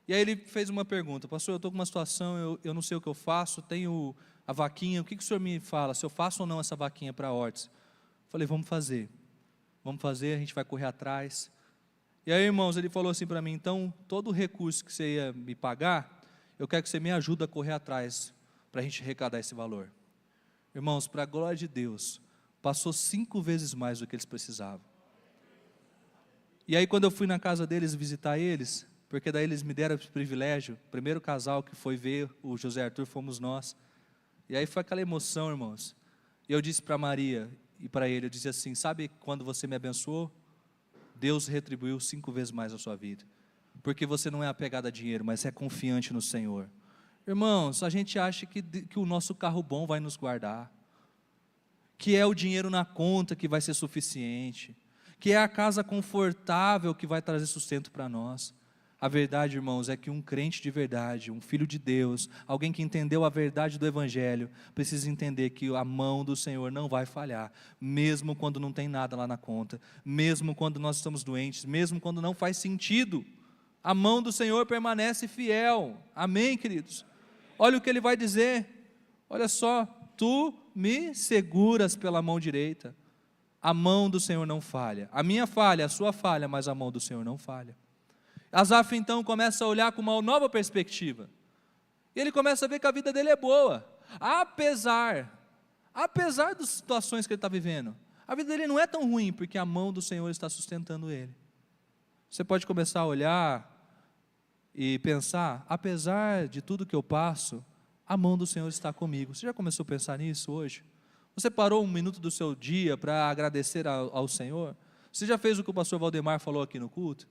E aí ele fez uma pergunta, pastor, eu estou com uma situação, eu não sei o que eu faço, tenho a vaquinha, o que o senhor me fala, se eu faço ou não essa vaquinha para a hortes? Falei, vamos fazer, a gente vai correr atrás. E aí, irmãos, ele falou assim para mim, então, todo o recurso que você ia me pagar, eu quero que você me ajude a correr atrás, para a gente arrecadar esse valor. Irmãos, para a glória de Deus, passou 5 vezes mais do que eles precisavam. E aí, quando eu fui na casa deles visitar eles, porque daí eles me deram esse privilégio, o primeiro casal que foi ver o José Arthur fomos nós. E aí foi aquela emoção, irmãos. E eu disse para Maria e para ele, eu disse assim, sabe quando você me abençoou? Deus retribuiu 5 vezes mais a sua vida. Porque você não é apegado a dinheiro, mas é confiante no Senhor. Irmãos, a gente acha que o nosso carro bom vai nos guardar, que é o dinheiro na conta que vai ser suficiente, que é a casa confortável que vai trazer sustento para nós. A verdade, irmãos, é que um crente de verdade, um filho de Deus, alguém que entendeu a verdade do Evangelho, precisa entender que a mão do Senhor não vai falhar, mesmo quando não tem nada lá na conta, mesmo quando nós estamos doentes, mesmo quando não faz sentido, a mão do Senhor permanece fiel. Amém, queridos? Olha o que ele vai dizer, olha só, tu me seguras pela mão direita, a mão do Senhor não falha, a minha falha, a sua falha, mas a mão do Senhor não falha. Asaf então começa a olhar com uma nova perspectiva, e ele começa a ver que a vida dele é boa, apesar das situações que ele está vivendo, a vida dele não é tão ruim, porque a mão do Senhor está sustentando ele. Você pode começar a olhar e pensar, apesar de tudo que eu passo, a mão do Senhor está comigo. Você já começou a pensar nisso hoje? Você parou 1 minuto do seu dia para agradecer ao Senhor? Você já fez o que o pastor Valdemar falou aqui no culto?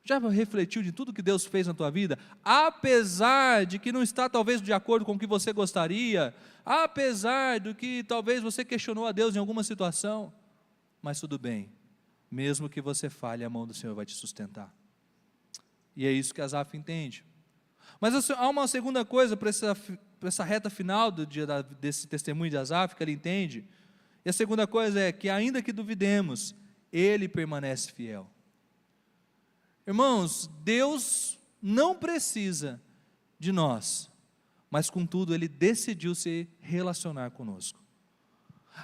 Já refletiu de tudo que Deus fez na tua vida? Apesar de que não está talvez de acordo com o que você gostaria, apesar do que talvez você questionou a Deus em alguma situação, mas tudo bem, mesmo que você falhe, a mão do Senhor vai te sustentar. E é isso que Asaf entende. Mas há uma segunda coisa para essa reta final desse testemunho de Asaf que ele entende. E a segunda coisa é que ainda que duvidemos, ele permanece fiel. Irmãos, Deus não precisa de nós, mas contudo Ele decidiu se relacionar conosco.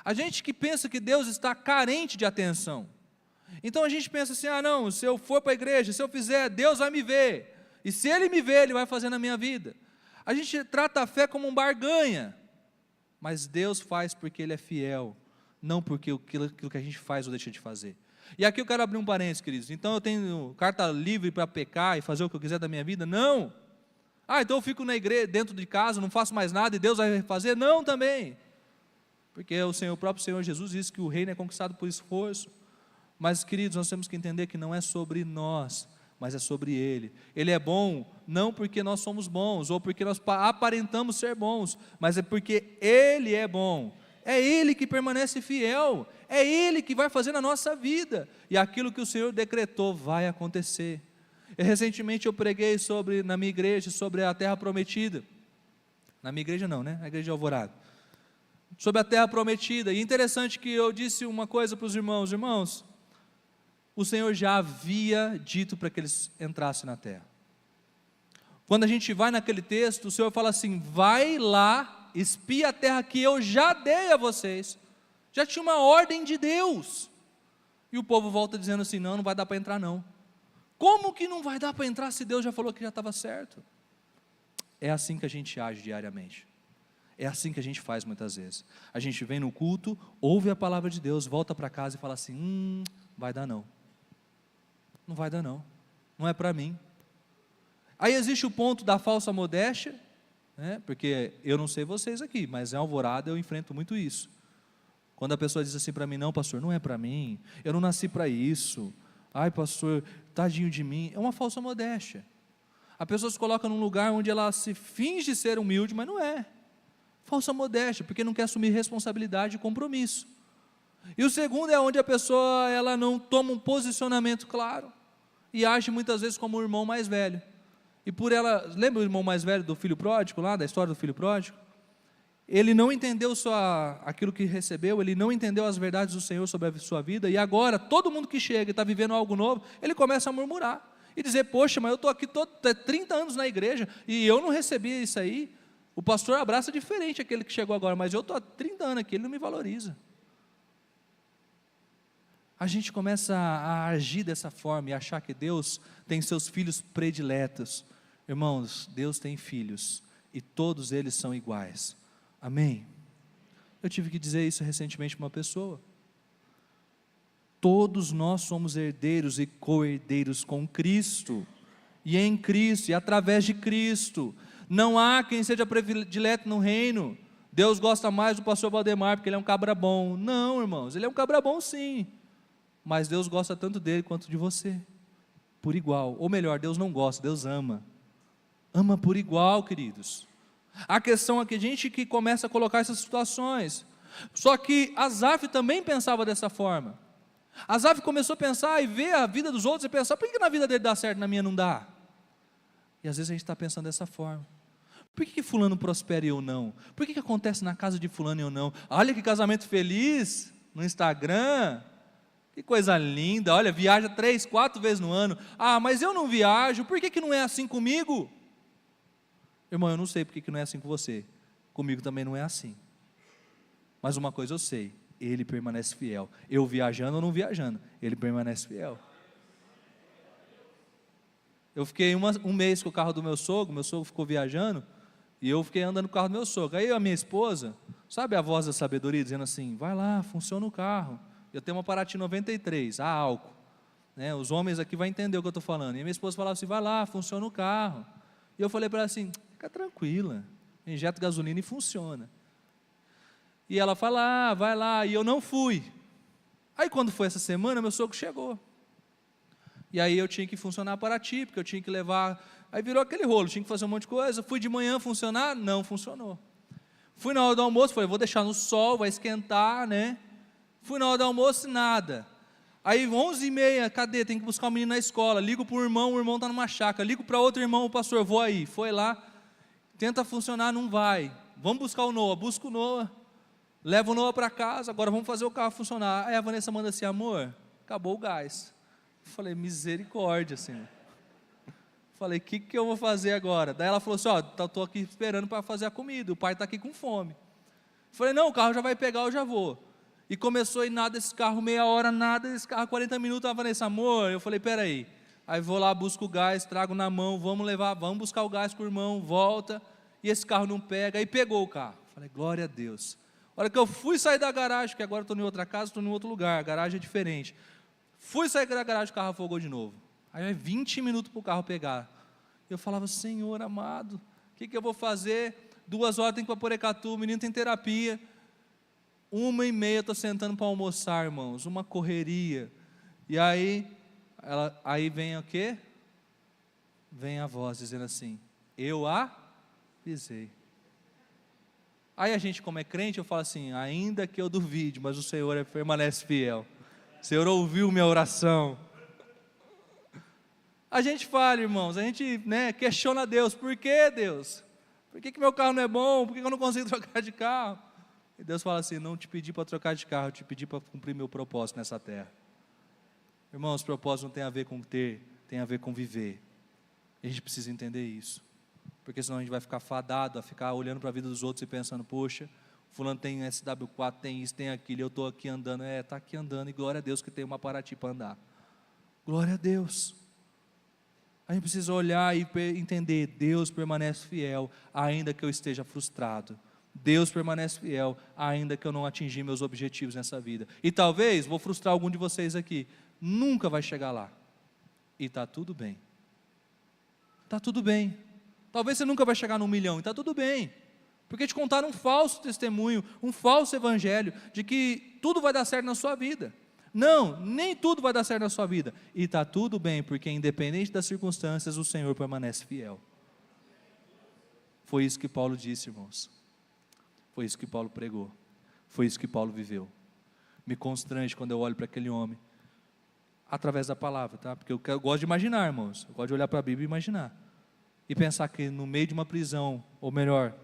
A gente que pensa que Deus está carente de atenção, então a gente pensa assim, não, se eu for para a igreja, se eu fizer, Deus vai me ver, e se Ele me ver, Ele vai fazer na minha vida. A gente trata a fé como um barganha, mas Deus faz porque Ele é fiel, não porque aquilo que a gente faz ou deixa de fazer. E aqui eu quero abrir um parênteses, queridos. Então eu tenho carta livre para pecar e fazer o que eu quiser da minha vida? Não. Então eu fico na igreja, dentro de casa, não faço mais nada e Deus vai fazer? Não também. Porque o próprio Senhor Jesus disse que o reino é conquistado por esforço. Mas, queridos, nós temos que entender que não é sobre nós, mas é sobre Ele. Ele é bom não porque nós somos bons ou porque nós aparentamos ser bons, mas é porque Ele é bom. É Ele que permanece fiel, é Ele que vai fazer na nossa vida, e aquilo que o Senhor decretou vai acontecer. Recentemente eu preguei na minha igreja sobre a terra prometida, na minha igreja não, né? A igreja de Alvorada, sobre a terra prometida, e interessante que eu disse uma coisa para os irmãos, o Senhor já havia dito para que eles entrassem na terra. Quando a gente vai naquele texto, o Senhor fala assim, vai lá, espia a terra que eu já dei a vocês. Já tinha uma ordem de Deus. E o povo volta dizendo assim, não vai dar para entrar não. Como que não vai dar para entrar se Deus já falou que já estava certo? É assim que a gente age diariamente. É assim que a gente faz muitas vezes. A gente vem no culto, ouve a palavra de Deus, volta para casa e fala assim, vai dar não. Não vai dar não. Não é para mim. Aí existe o ponto da falsa modéstia, porque eu não sei vocês aqui, mas em Alvorada eu enfrento muito isso. Quando a pessoa diz assim para mim, não pastor, não é para mim, eu não nasci para isso, ai pastor, tadinho de mim, é uma falsa modéstia. A pessoa se coloca num lugar onde ela se finge ser humilde, mas não é. Falsa modéstia, porque não quer assumir responsabilidade e compromisso. E o segundo é onde a pessoa ela não toma um posicionamento claro e age muitas vezes como o irmão mais velho. E por ela, lembra o irmão mais velho do filho pródigo lá, da história do filho pródigo? Ele não entendeu aquilo que recebeu, ele não entendeu as verdades do Senhor sobre a sua vida, e agora, todo mundo que chega e está vivendo algo novo, ele começa a murmurar, e dizer, poxa, mas eu estou aqui 30 anos na igreja, e eu não recebi isso aí, o pastor abraça diferente aquele que chegou agora, mas eu estou há 30 anos aqui, ele não me valoriza. A gente começa a agir dessa forma, e achar que Deus tem seus filhos prediletos. Irmãos, Deus tem filhos, e todos eles são iguais, amém? Eu tive que dizer isso recentemente para uma pessoa. Todos nós somos herdeiros e co-herdeiros com Cristo, e em Cristo, e através de Cristo. Não há quem seja predileto no reino. Deus gosta mais do pastor Valdemar, porque ele é um cabra bom. Não, irmãos, ele é um cabra bom sim, mas Deus gosta tanto dele quanto de você, por igual, ou melhor, Deus não gosta, Deus ama. Ama por igual, queridos. A questão é que a gente que começa a colocar essas situações. Só que Asaf também pensava dessa forma. Asaf começou a pensar e ver a vida dos outros e pensar, por que na vida dele dá certo, na minha não dá? E às vezes a gente está pensando dessa forma. Por que fulano prospera e eu não? Por que acontece na casa de fulano e eu não? Olha que casamento feliz no Instagram. Que coisa linda, olha, viaja 3, 4 vezes no ano. Mas eu não viajo, por que não é assim comigo? Irmão, eu não sei porque que não é assim com você, comigo também não é assim, mas uma coisa eu sei, Ele permanece fiel, eu viajando ou não viajando, Ele permanece fiel. Eu fiquei um mês com o carro do meu sogro ficou viajando, e eu fiquei andando no carro do meu sogro, aí a minha esposa, sabe a voz da sabedoria, dizendo assim, vai lá, funciona o carro, eu tenho uma Paraty 93, a álcool, os homens aqui vão entender o que eu estou falando, e a minha esposa falava assim, vai lá, funciona o carro, e eu falei para ela assim, fica tranquila, injeta gasolina e funciona. E ela fala, vai lá, e eu não fui. Aí quando foi essa semana, meu sogro chegou. E aí eu tinha que funcionar Paraty, porque eu tinha que levar, aí virou aquele rolo, tinha que fazer um monte de coisa, fui de manhã funcionar, não funcionou. Fui na hora do almoço, falei, vou deixar no sol, vai esquentar, né? Fui na hora do almoço, nada. Aí 11h30, cadê? Tem que buscar o menino na escola, ligo para o irmão está numa chácara, ligo para outro irmão, o pastor, vou aí, foi lá, tenta funcionar, não vai. Vamos buscar o Noah, busca o Noah, leva o Noah para casa, agora vamos fazer o carro funcionar. Aí a Vanessa manda assim, amor, acabou o gás. Eu falei, misericórdia, Senhor. Falei, o que eu vou fazer agora? Daí ela falou assim, ó, estou aqui esperando para fazer a comida, o pai está aqui com fome. Eu falei, não, o carro já vai pegar, eu já vou. E começou e nada, esse carro meia hora, nada, esse carro 40 minutos, a Vanessa, amor, eu falei, peraí. Aí vou lá, busco o gás, trago na mão, vamos buscar o gás com o irmão, volta, e esse carro não pega, aí pegou o carro. Falei, glória a Deus. A hora que eu fui sair da garagem, que agora estou em outra casa, estou em outro lugar, a garagem é diferente. Fui sair da garagem, o carro afogou de novo. Aí 20 minutos para o carro pegar. Eu falava, Senhor amado, o que eu vou fazer? 2 horas tem que ir para Porecatu, o menino tem terapia. 1h30 estou sentando para almoçar, irmãos, uma correria. E aí vem o quê? Vem a voz dizendo assim, eu avisei. Aí a gente, como é crente, eu falo assim, ainda que eu duvide, mas o Senhor permanece fiel. O Senhor ouviu minha oração. A gente fala, irmãos, a gente questiona Deus, por que Deus? Por que meu carro não é bom? Por que eu não consigo trocar de carro? E Deus fala assim, não te pedi para trocar de carro, eu te pedi para cumprir meu propósito nessa terra. Irmãos, propósito não tem a ver com ter, tem a ver com viver. E a gente precisa entender isso. Porque senão a gente vai ficar fadado a ficar olhando para a vida dos outros e pensando, poxa, fulano tem SW4, tem isso, tem aquilo, eu estou aqui andando, está aqui andando, e glória a Deus que tem uma Paraty para andar. Glória a Deus. A gente precisa olhar e entender, Deus permanece fiel, ainda que eu esteja frustrado. Deus permanece fiel, ainda que eu não atingi meus objetivos nessa vida. E talvez, vou frustrar algum de vocês aqui, nunca vai chegar lá. E está tudo bem. Está tudo bem. Talvez você nunca vai chegar no 1 milhão, e está tudo bem. Porque te contaram um falso testemunho, um falso evangelho, de que tudo vai dar certo na sua vida. Não, nem tudo vai dar certo na sua vida. E está tudo bem, porque independente das circunstâncias, o Senhor permanece fiel. Foi isso que Paulo disse, irmãos. Foi isso que Paulo pregou. Foi isso que Paulo viveu. Me constrange quando eu olho para aquele homem. Através da palavra, tá? Porque eu gosto de imaginar, irmãos. Eu gosto de olhar para a Bíblia e imaginar. E pensar que no meio de uma prisão, ou melhor,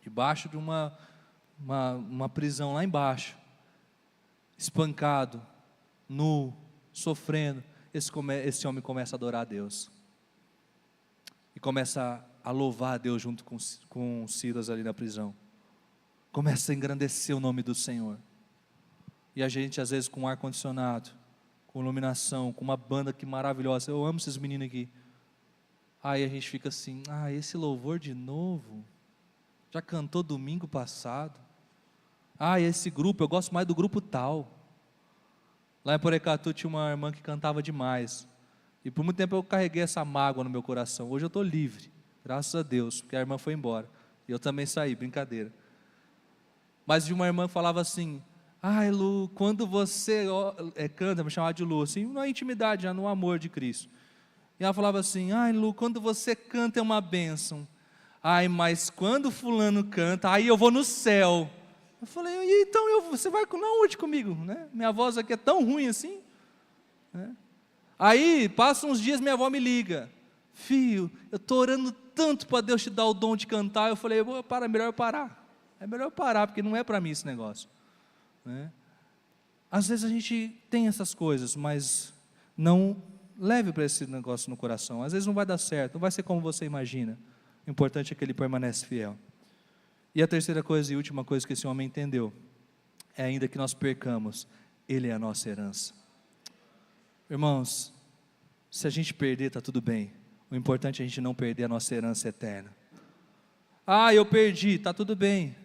debaixo de uma prisão lá embaixo, espancado, nu, sofrendo, esse homem começa a adorar a Deus. E começa a louvar a Deus junto com Silas ali na prisão. Começa a engrandecer o nome do Senhor. E a gente, às vezes, com ar-condicionado, com iluminação, com uma banda que maravilhosa. Eu amo esses meninos aqui. Aí a gente fica assim, esse louvor de novo? Já cantou domingo passado? Esse grupo, eu gosto mais do grupo tal. Lá em Porecatu tinha uma irmã que cantava demais. E por muito tempo eu carreguei essa mágoa no meu coração. Hoje eu estou livre, graças a Deus, porque a irmã foi embora. E eu também saí, brincadeira. Mas de uma irmã que falava assim, Lu, quando você canta, me chamava de Lu, assim, na intimidade, já no amor de Cristo. E ela falava assim, Lu, quando você canta é uma bênção. Mas quando fulano canta, aí eu vou no céu. Eu falei, e então você vai na onde comigo? Né? Minha voz aqui é tão ruim assim. Né? Aí, passa uns dias, minha avó me liga. Filho, eu estou orando tanto para Deus te dar o dom de cantar. Eu falei, melhor eu parar. É melhor eu parar, porque não é para mim esse negócio. Né? Às vezes a gente tem essas coisas, mas não leve para esse negócio no coração. Às vezes não vai dar certo, não vai ser como você imagina. O importante é que ele permanece fiel. E a terceira coisa e última coisa que esse homem entendeu, é ainda que nós percamos, ele é a nossa herança. Irmãos, se a gente perder, está tudo bem. O importante é a gente não perder a nossa herança eterna. Eu perdi, está tudo bem.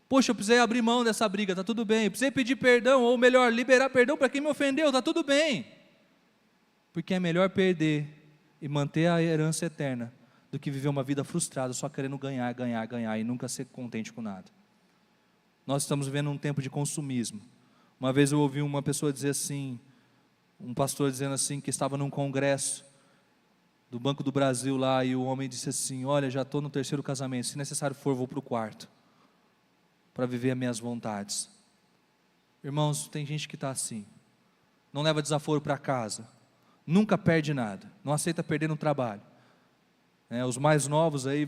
Poxa, eu precisei abrir mão dessa briga, está tudo bem. Eu precisei pedir perdão, ou melhor, liberar perdão para quem me ofendeu, está tudo bem. Porque é melhor perder e manter a herança eterna do que viver uma vida frustrada, só querendo ganhar e nunca ser contente com nada. Nós estamos vivendo um tempo de consumismo. Uma vez eu ouvi uma pessoa dizer assim, um pastor dizendo assim que estava num congresso do Banco do Brasil lá, e o homem disse assim: olha, já estou no 3º casamento, se necessário for, vou para o 4º, para viver as minhas vontades. Irmãos, tem gente que está assim, não leva desaforo para casa, nunca perde nada, não aceita perder no trabalho. Os mais novos aí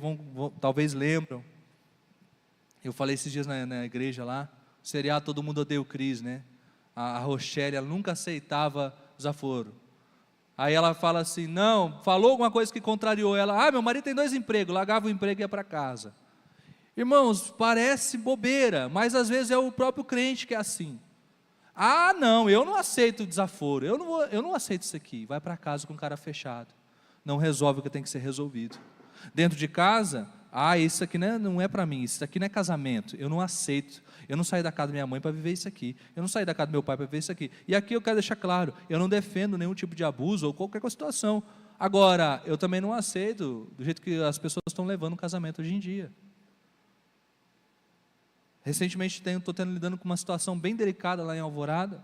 talvez lembram, eu falei esses dias na igreja lá, o seriado Todo Mundo Odeia o Chris, né? A Rochelle, ela nunca aceitava desaforo. Aí ela fala assim, não, falou alguma coisa que contrariou ela, meu marido tem 2 empregos, largava o emprego e ia para casa. Irmãos, parece bobeira, mas às vezes é o próprio crente que é assim. Não, eu não aceito o desaforo, eu não aceito isso aqui. Vai para casa com cara fechado, não resolve o que tem que ser resolvido. Dentro de casa, isso aqui não é para mim, isso aqui não é casamento, eu não aceito. Eu não saí da casa da minha mãe para viver isso aqui, eu não saí da casa do meu pai para viver isso aqui. E aqui eu quero deixar claro, eu não defendo nenhum tipo de abuso ou qualquer situação. Agora, eu também não aceito do jeito que as pessoas estão levando o casamento hoje em dia. Recentemente estou lidando com uma situação bem delicada lá em Alvorada,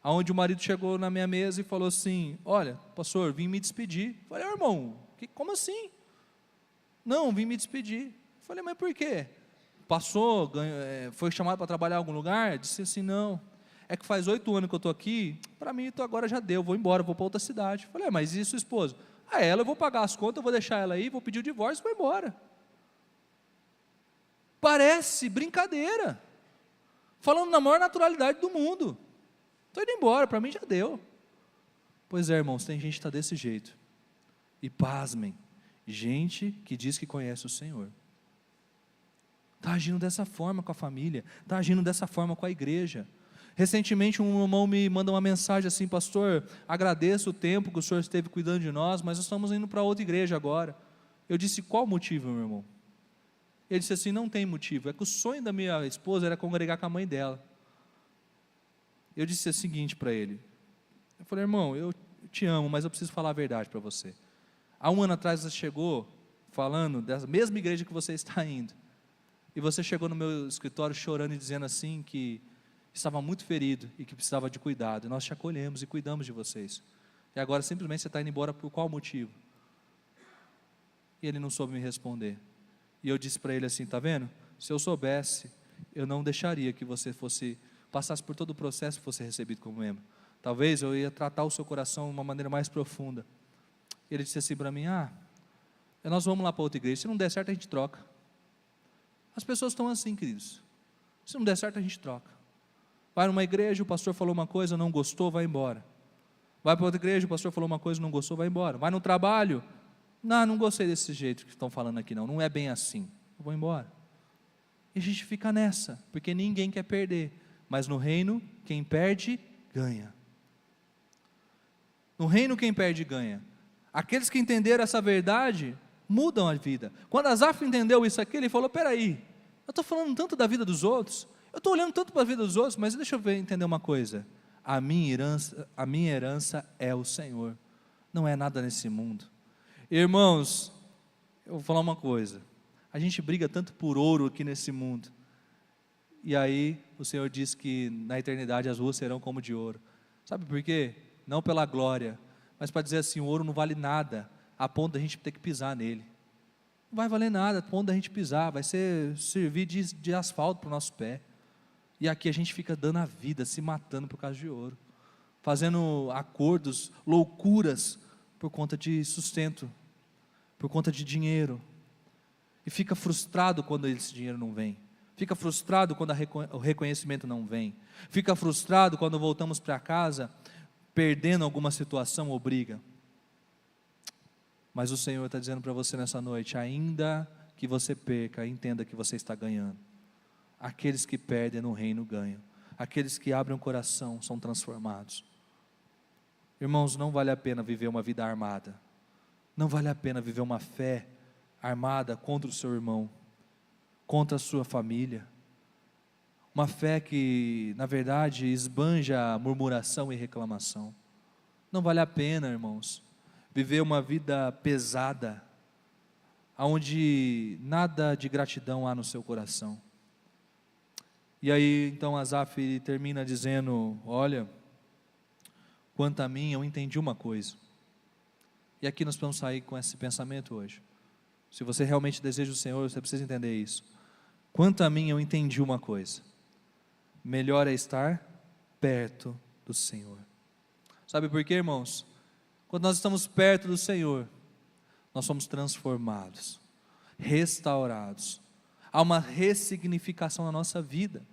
onde o marido chegou na minha mesa e falou assim: olha, pastor, vim me despedir. Falei: irmão, como assim? Não, vim me despedir. Falei: mas por quê? Passou, foi chamado para trabalhar em algum lugar? Disse assim: não, é que faz 8 anos que eu estou aqui, para mim agora já deu, vou embora, vou para outra cidade. Falei: mas e sua esposa? Ela, eu vou pagar as contas, eu vou deixar ela aí, vou pedir o divórcio e vou embora. Parece brincadeira, falando na maior naturalidade do mundo. Estou indo embora, para mim já deu. Pois é, irmãos, tem gente que está desse jeito. E pasmem, gente que diz que conhece o Senhor. Está agindo dessa forma com a família, está agindo dessa forma com a igreja. Recentemente um irmão me manda uma mensagem assim: pastor, agradeço o tempo que o senhor esteve cuidando de nós, mas nós estamos indo para outra igreja agora. Eu disse: qual o motivo, meu irmão? Ele disse assim: não tem motivo, é que o sonho da minha esposa era congregar com a mãe dela. Eu disse o seguinte para ele, eu falei: irmão, eu te amo, mas eu preciso falar a verdade para você. Há 1 ano atrás você chegou falando dessa mesma igreja que você está indo, e você chegou no meu escritório chorando e dizendo assim que estava muito ferido e que precisava de cuidado, e nós te acolhemos e cuidamos de vocês, e agora simplesmente você está indo embora por qual motivo? E ele não soube me responder, e eu disse para ele assim: está vendo, se eu soubesse, eu não deixaria que você passasse por todo o processo e fosse recebido como membro, talvez eu ia tratar o seu coração de uma maneira mais profunda. Ele disse assim para mim: nós vamos lá para outra igreja, se não der certo a gente troca. As pessoas estão assim, queridos, se não der certo a gente troca. Vai numa igreja, o pastor falou uma coisa, não gostou, vai embora. Vai para outra igreja, o pastor falou uma coisa, não gostou, vai embora. Vai no trabalho, não gostei desse jeito que estão falando aqui, não é bem assim, eu vou embora. E a gente fica nessa, porque ninguém quer perder, mas no reino, quem perde, ganha. No reino, quem perde, ganha. Aqueles que entenderam essa verdade, mudam a vida. Quando Asaf entendeu isso aqui, ele falou: peraí, eu estou falando tanto da vida dos outros, eu estou olhando tanto para a vida dos outros, mas deixa eu entender uma coisa, a minha herança é o Senhor, não é nada nesse mundo. Irmãos, eu vou falar uma coisa, a gente briga tanto por ouro aqui nesse mundo, e aí o Senhor diz que na eternidade as ruas serão como de ouro. Sabe por quê? Não pela glória, mas para dizer assim: o ouro não vale nada a ponto da gente ter que pisar nele. Não vai valer nada a ponto da gente pisar, vai servir de asfalto para o nosso pé. E aqui a gente fica dando a vida, se matando por causa de ouro, fazendo acordos, loucuras, por conta de sustento, por conta de dinheiro, e fica frustrado quando esse dinheiro não vem, fica frustrado quando o reconhecimento não vem, fica frustrado quando voltamos para casa, perdendo alguma situação ou briga. Mas o Senhor está dizendo para você nessa noite: ainda que você perca, entenda que você está ganhando. Aqueles que perdem no reino ganham, aqueles que abrem o coração são transformados. Irmãos, não vale a pena viver uma vida armada, não vale a pena viver uma fé armada contra o seu irmão, contra a sua família, uma fé que na verdade esbanja murmuração e reclamação. Não vale a pena, irmãos, viver uma vida pesada, onde nada de gratidão há no seu coração. E aí então Asaf termina dizendo: olha, Quanto a mim, eu entendi uma coisa. E aqui nós vamos sair com esse pensamento hoje. Se você realmente deseja o Senhor, você precisa entender isso. Quanto a mim, eu entendi uma coisa. Melhor é estar perto do Senhor. Sabe por quê, irmãos? Quando nós estamos perto do Senhor, nós somos transformados, restaurados. Há uma ressignificação na nossa vida.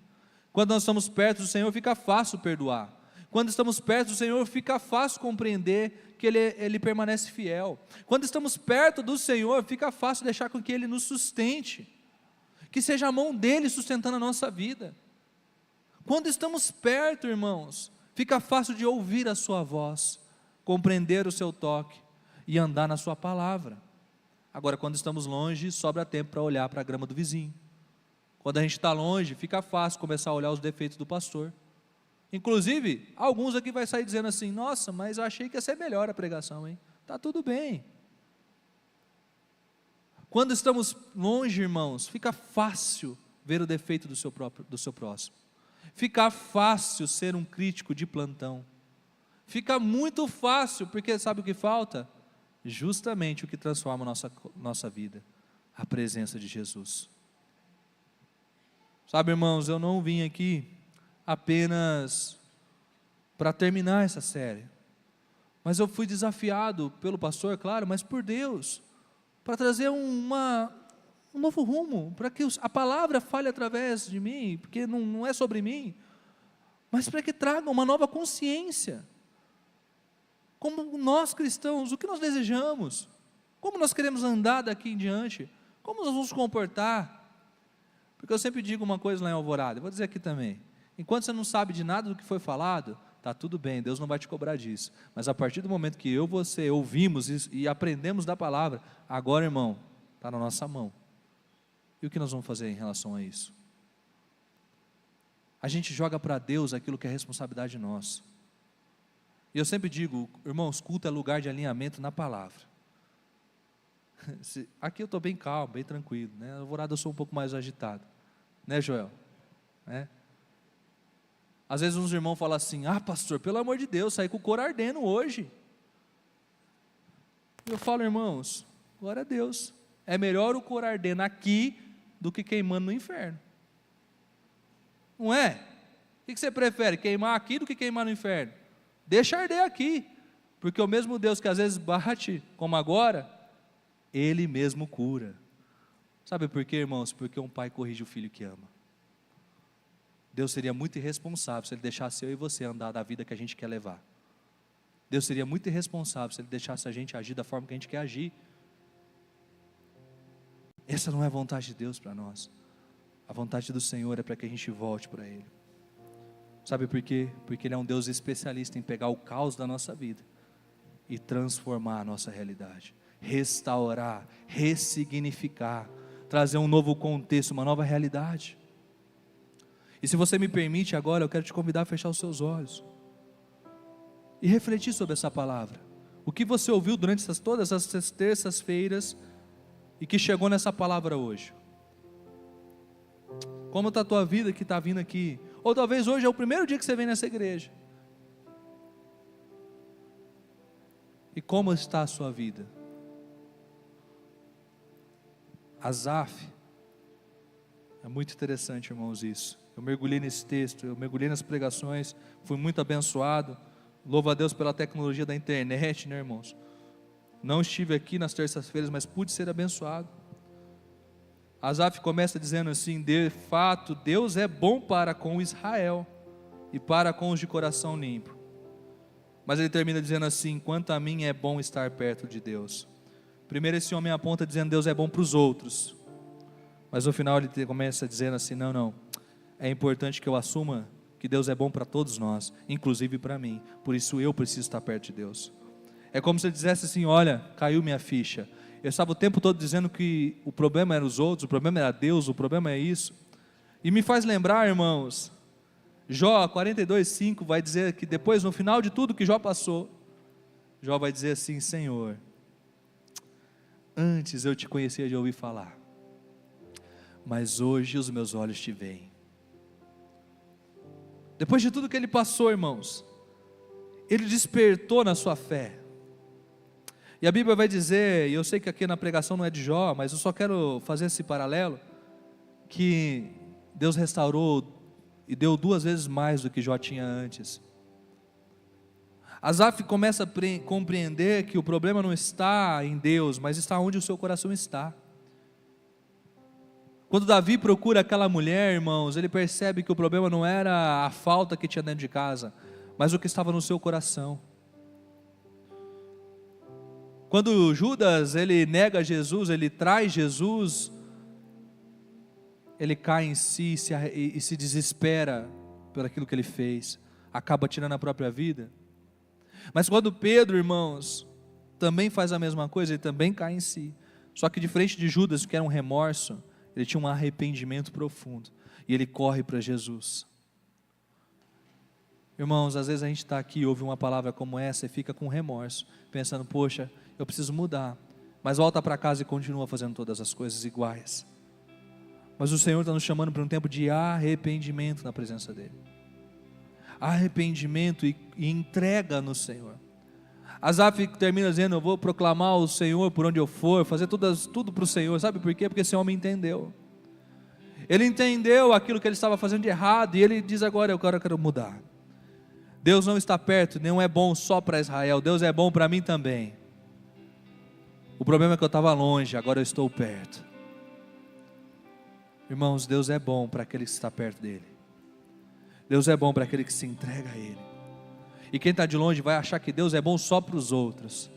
Quando nós estamos perto do Senhor, fica fácil perdoar. Quando estamos perto do Senhor, fica fácil compreender que Ele permanece fiel. Quando estamos perto do Senhor, fica fácil deixar com que Ele nos sustente, que seja a mão dEle sustentando a nossa vida. Quando estamos perto, irmãos, fica fácil de ouvir a sua voz, compreender o seu toque e andar na sua palavra. Agora, quando estamos longe, sobra tempo para olhar para a grama do vizinho. Quando a gente está longe, fica fácil começar a olhar os defeitos do pastor. Inclusive, alguns aqui vai sair dizendo assim: nossa, mas eu achei que ia ser melhor a pregação, hein? Tá tudo bem. Quando estamos longe, irmãos, fica fácil ver o defeito do seu próximo. Fica fácil ser um crítico de plantão. Fica muito fácil, porque sabe o que falta? Justamente o que transforma a nossa vida, a presença de Jesus. Sabe, irmãos, eu não vim aqui apenas para terminar essa série, mas eu fui desafiado pelo pastor, claro, mas por Deus, para trazer um novo rumo, para que a palavra fale através de mim, porque não é sobre mim, mas para que traga uma nova consciência. Como nós cristãos, o que nós desejamos? Como nós queremos andar daqui em diante? Como nós vamos nos comportar? Porque eu sempre digo uma coisa lá em Alvorada, eu vou dizer aqui também: enquanto você não sabe de nada do que foi falado, está tudo bem, Deus não vai te cobrar disso. Mas a partir do momento que eu e você ouvimos e aprendemos da palavra, agora, irmão, está na nossa mão. E o que nós vamos fazer em relação a isso? A gente joga para Deus aquilo que é responsabilidade nossa. E eu sempre digo, irmãos, culto é lugar de alinhamento na palavra. Aqui eu estou bem calmo, bem tranquilo, né? Na Alvorada eu sou um pouco mais agitado, né, Joel? Às vezes uns irmãos falam assim: ah, pastor, pelo amor de Deus, saí com o couro ardendo hoje. Eu falo: irmãos, glória a Deus, é melhor o couro ardendo aqui do que queimando no inferno. Não é? O que você prefere, queimar aqui do que queimar no inferno? Deixa arder aqui, porque o mesmo Deus que às vezes bate, como agora, Ele mesmo cura. Sabe por quê, irmãos? Porque um pai corrige o filho que ama. Deus seria muito irresponsável se Ele deixasse eu e você andar da vida que a gente quer levar. Deus seria muito irresponsável se Ele deixasse a gente agir da forma que a gente quer agir. Essa não é a vontade de Deus para nós. A vontade do Senhor é para que a gente volte para Ele. Sabe por quê? Porque Ele é um Deus especialista em pegar o caos da nossa vida e transformar a nossa realidade, restaurar, ressignificar, trazer um novo contexto, uma nova realidade. E se você me permite agora, eu quero te convidar a fechar os seus olhos e refletir sobre essa palavra. O que você ouviu durante todas essas terças-feiras e que chegou nessa palavra hoje? Como está a tua vida que está vindo aqui? Ou talvez hoje é o primeiro dia que você vem nessa igreja. E como está a sua vida? Asaf, é muito interessante, irmãos, isso. Eu mergulhei nesse texto, eu mergulhei nas pregações, fui muito abençoado. Louvo a Deus pela tecnologia da internet, né, irmãos? Não estive aqui nas terças-feiras, mas pude ser abençoado. Asaf começa dizendo assim: de fato, Deus é bom para com Israel e para com os de coração limpo. Mas ele termina dizendo assim: quanto a mim é bom estar perto de Deus. Primeiro esse homem aponta dizendo Deus é bom para os outros, mas no final ele começa dizendo assim: não, é importante que eu assuma que Deus é bom para todos nós, inclusive para mim, por isso eu preciso estar perto de Deus. É como se ele dissesse assim: olha, caiu minha ficha, eu estava o tempo todo dizendo que o problema era os outros, o problema era Deus, o problema é isso, e me faz lembrar, irmãos, Jó 42:5 vai dizer que depois, no final de tudo que Jó passou, Jó vai dizer assim: Senhor, antes eu te conhecia de ouvir falar, mas hoje os meus olhos te veem. Depois de tudo que ele passou, irmãos, ele despertou na sua fé. E a Bíblia vai dizer, e eu sei que aqui na pregação não é de Jó, mas eu só quero fazer esse paralelo, que Deus restaurou e deu 2 vezes mais do que Jó tinha antes. Asaf começa a compreender que o problema não está em Deus, mas está onde o seu coração está. Quando Davi procura aquela mulher, irmãos, ele percebe que o problema não era a falta que tinha dentro de casa, mas o que estava no seu coração. Quando Judas, ele nega Jesus, ele traz Jesus, ele cai em si e se desespera por aquilo que ele fez, acaba tirando a própria vida. Mas quando Pedro, irmãos, também faz a mesma coisa, ele também cai em si. Só que diferente de Judas, que era um remorso, ele tinha um arrependimento profundo, e ele corre para Jesus. Irmãos, às vezes a gente está aqui, ouve uma palavra como essa e fica com remorso, pensando, poxa, eu preciso mudar, mas volta para casa e continua fazendo todas as coisas iguais. Mas o Senhor está nos chamando para um tempo de arrependimento na presença dEle. Arrependimento e entrega no Senhor. Asaf termina dizendo, eu vou proclamar o Senhor por onde eu for, fazer tudo para o Senhor. Sabe por quê? Porque esse homem entendeu. Ele entendeu aquilo que ele estava fazendo de errado, e ele diz agora, eu quero mudar. Deus não está perto, não é bom só para Israel, Deus é bom para mim também. O problema é que eu estava longe, agora eu estou perto. Irmãos, Deus é bom para aquele que está perto dEle. Deus é bom para aquele que se entrega a Ele. E quem está de longe vai achar que Deus é bom só para os outros,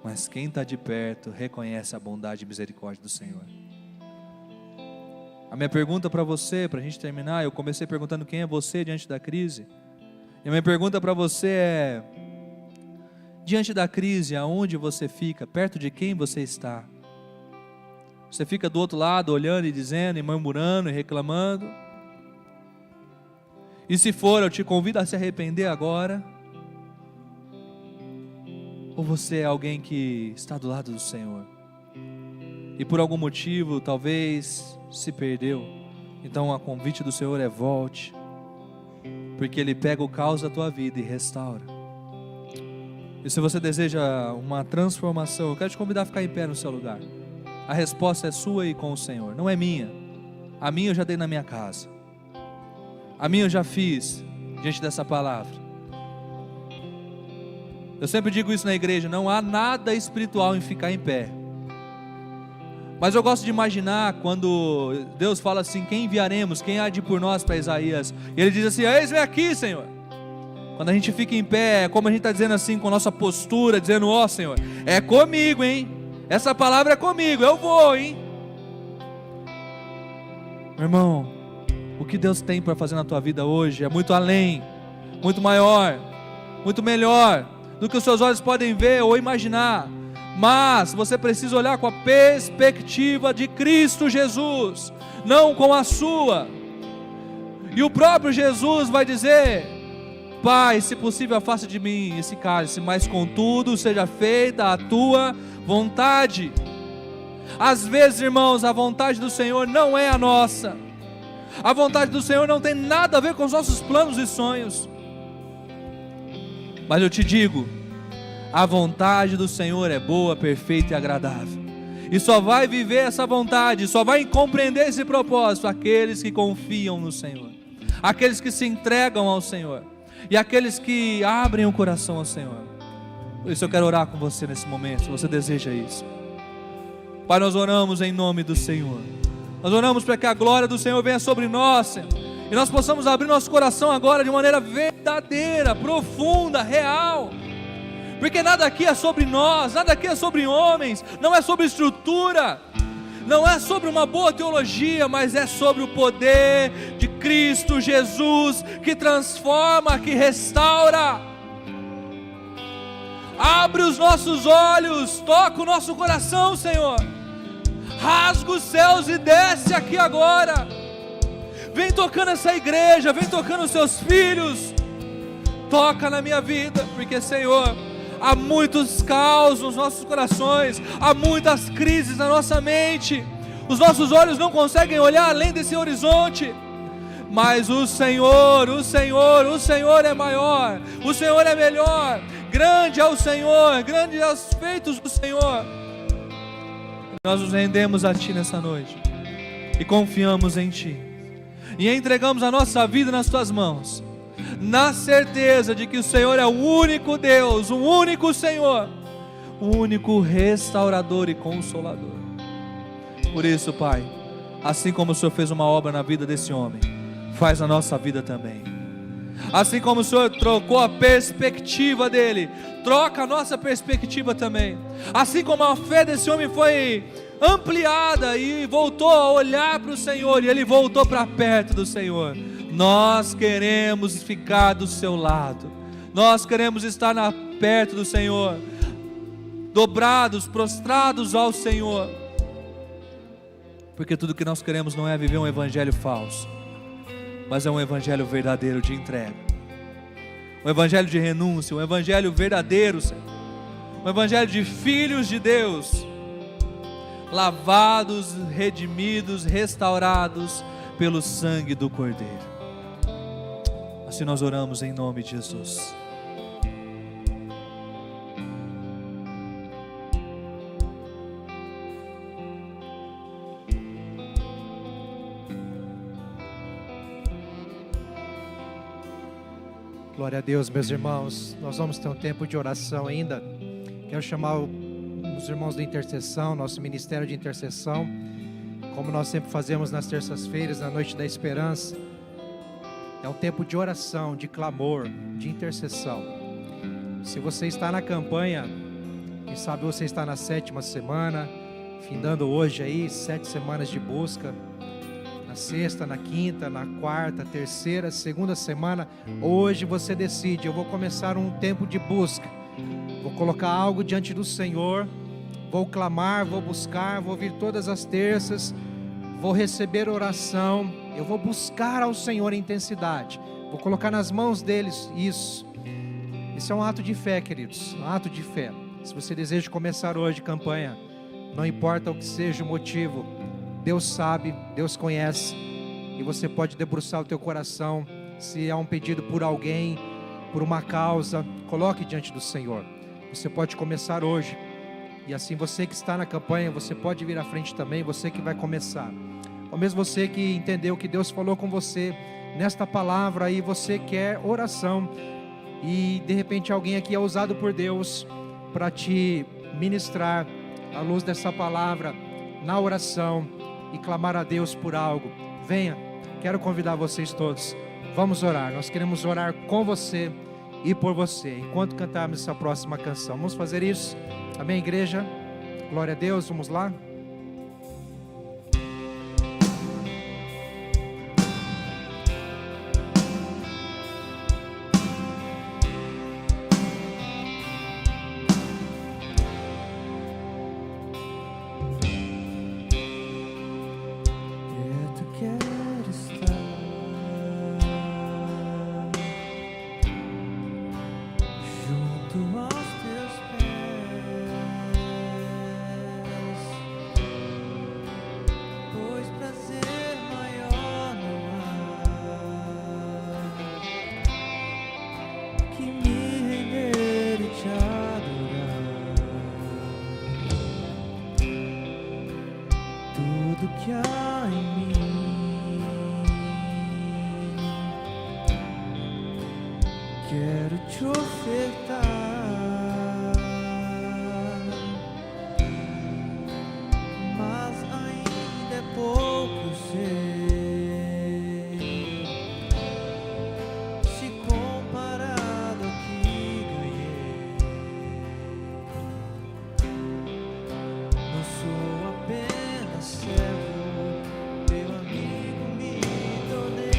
mas quem está de perto reconhece a bondade e misericórdia do Senhor. A minha pergunta para você, para a gente terminar, eu comecei perguntando quem é você diante da crise. E a minha pergunta para você é, diante da crise, aonde você fica? Perto de quem você está? Você fica do outro lado olhando e dizendo, e murmurando e reclamando? E se for, eu te convido a se arrepender agora. Ou você é alguém que está do lado do Senhor e por algum motivo talvez se perdeu? Então a convite do Senhor é volte, porque Ele pega o caos da tua vida e restaura. E se você deseja uma transformação, eu quero te convidar a ficar em pé no seu lugar. A resposta é sua e com o Senhor, não é minha. A minha eu já dei na minha casa, a minha eu já fiz diante dessa palavra. Eu sempre digo isso na igreja, não há nada espiritual em ficar em pé. Mas eu gosto de imaginar quando Deus fala assim, quem enviaremos, quem há de ir por nós, para Isaías? E Ele diz assim, eis-me aqui, Senhor. Quando a gente fica em pé, é como a gente está dizendo assim, com a nossa postura, dizendo, ó Senhor, é comigo, hein? Essa palavra é comigo, eu vou, hein? Meu irmão, o que Deus tem para fazer na tua vida hoje é muito além, muito maior, muito melhor do que os seus olhos podem ver ou imaginar. Mas você precisa olhar com a perspectiva de Cristo Jesus, não com a sua. E o próprio Jesus vai dizer, Pai, se possível afasta de mim esse cálice, mas contudo seja feita a tua vontade. Às vezes, irmãos, a vontade do Senhor não é a nossa. A vontade do Senhor não tem nada a ver com os nossos planos e sonhos. Mas eu te digo, a vontade do Senhor é boa, perfeita e agradável. E só vai viver essa vontade, só vai compreender esse propósito aqueles que confiam no Senhor, aqueles que se entregam ao Senhor e aqueles que abrem o coração ao Senhor. Por isso eu quero orar com você nesse momento, se você deseja isso. Pai, nós oramos em nome do Senhor. Nós oramos para que a glória do Senhor venha sobre nós, Senhor, e nós possamos abrir nosso coração agora de maneira verdadeira, profunda, real. Porque nada aqui é sobre nós, nada aqui é sobre homens, não é sobre estrutura, não é sobre uma boa teologia, mas é sobre o poder de Cristo Jesus, que transforma, que restaura. Abre os nossos olhos, toca o nosso coração, Senhor. Rasga os céus e desce aqui agora. Vem tocando essa igreja, vem tocando os seus filhos. Toca na minha vida, porque, Senhor, há muitos caos nos nossos corações, há muitas crises na nossa mente. Os nossos olhos não conseguem olhar além desse horizonte. Mas o Senhor é maior, o Senhor é melhor. Grande é o Senhor, grande é os feitos do Senhor. Nós nos rendemos a Ti nessa noite e confiamos em Ti, e entregamos a nossa vida nas Tuas mãos, na certeza de que o Senhor é o único Deus, o único Senhor, o único restaurador e consolador. Por isso, Pai, assim como o Senhor fez uma obra na vida desse homem, faz na nossa vida também. Assim como o Senhor trocou a perspectiva dele, troca a nossa perspectiva também. Assim como a fé desse homem foi ampliada e voltou a olhar para o Senhor, e ele voltou para perto do Senhor, nós queremos ficar do seu lado, nós queremos estar perto do Senhor, dobrados, prostrados ao Senhor, porque tudo que nós queremos não é viver um evangelho falso, mas é um evangelho verdadeiro de entrega, um evangelho de renúncia, um evangelho verdadeiro, Senhor, um evangelho de filhos de Deus, lavados, redimidos, restaurados pelo sangue do Cordeiro. Assim nós oramos em nome de Jesus. Glória a Deus, meus irmãos. Nós vamos ter um tempo de oração ainda. Quero chamar os irmãos da intercessão, nosso ministério de intercessão, como nós sempre fazemos nas terças-feiras, na noite da esperança. É um tempo de oração, de clamor, de intercessão. Se você está na campanha, quem sabe você está na 7ª semana, findando hoje aí 7 semanas de busca, na 6ª, na 5ª, na 4ª, 3ª, 2ª semana, hoje você decide: eu vou começar um tempo de busca, vou colocar algo diante do Senhor, vou clamar, vou buscar, vou vir todas as terças, vou receber oração, eu vou buscar ao Senhor em intensidade, vou colocar nas mãos deles isso. Isso é um ato de fé, queridos, um ato de fé. Se você deseja começar hoje campanha, não importa o que seja o motivo, Deus sabe, Deus conhece, e você pode debruçar o teu coração. Se há um pedido por alguém, por uma causa, coloque diante do Senhor. Você pode começar hoje, e assim você que está na campanha, você pode vir à frente também, você que vai começar, ou mesmo você que entendeu que Deus falou com você nesta palavra e você quer oração, e de repente alguém aqui é usado por Deus para te ministrar à luz dessa palavra na oração e clamar a Deus por algo. Venha, quero convidar vocês todos, vamos orar. Nós queremos orar com você e por você, enquanto cantarmos essa próxima canção. Vamos fazer isso? Amém, igreja? Glória a Deus, vamos lá? Tudo que há em mim, quero te ofertar, mas ainda é pouco, eu sei, se comparado ao que ganhei. Não sou apenas servo, teu amigo me tornei.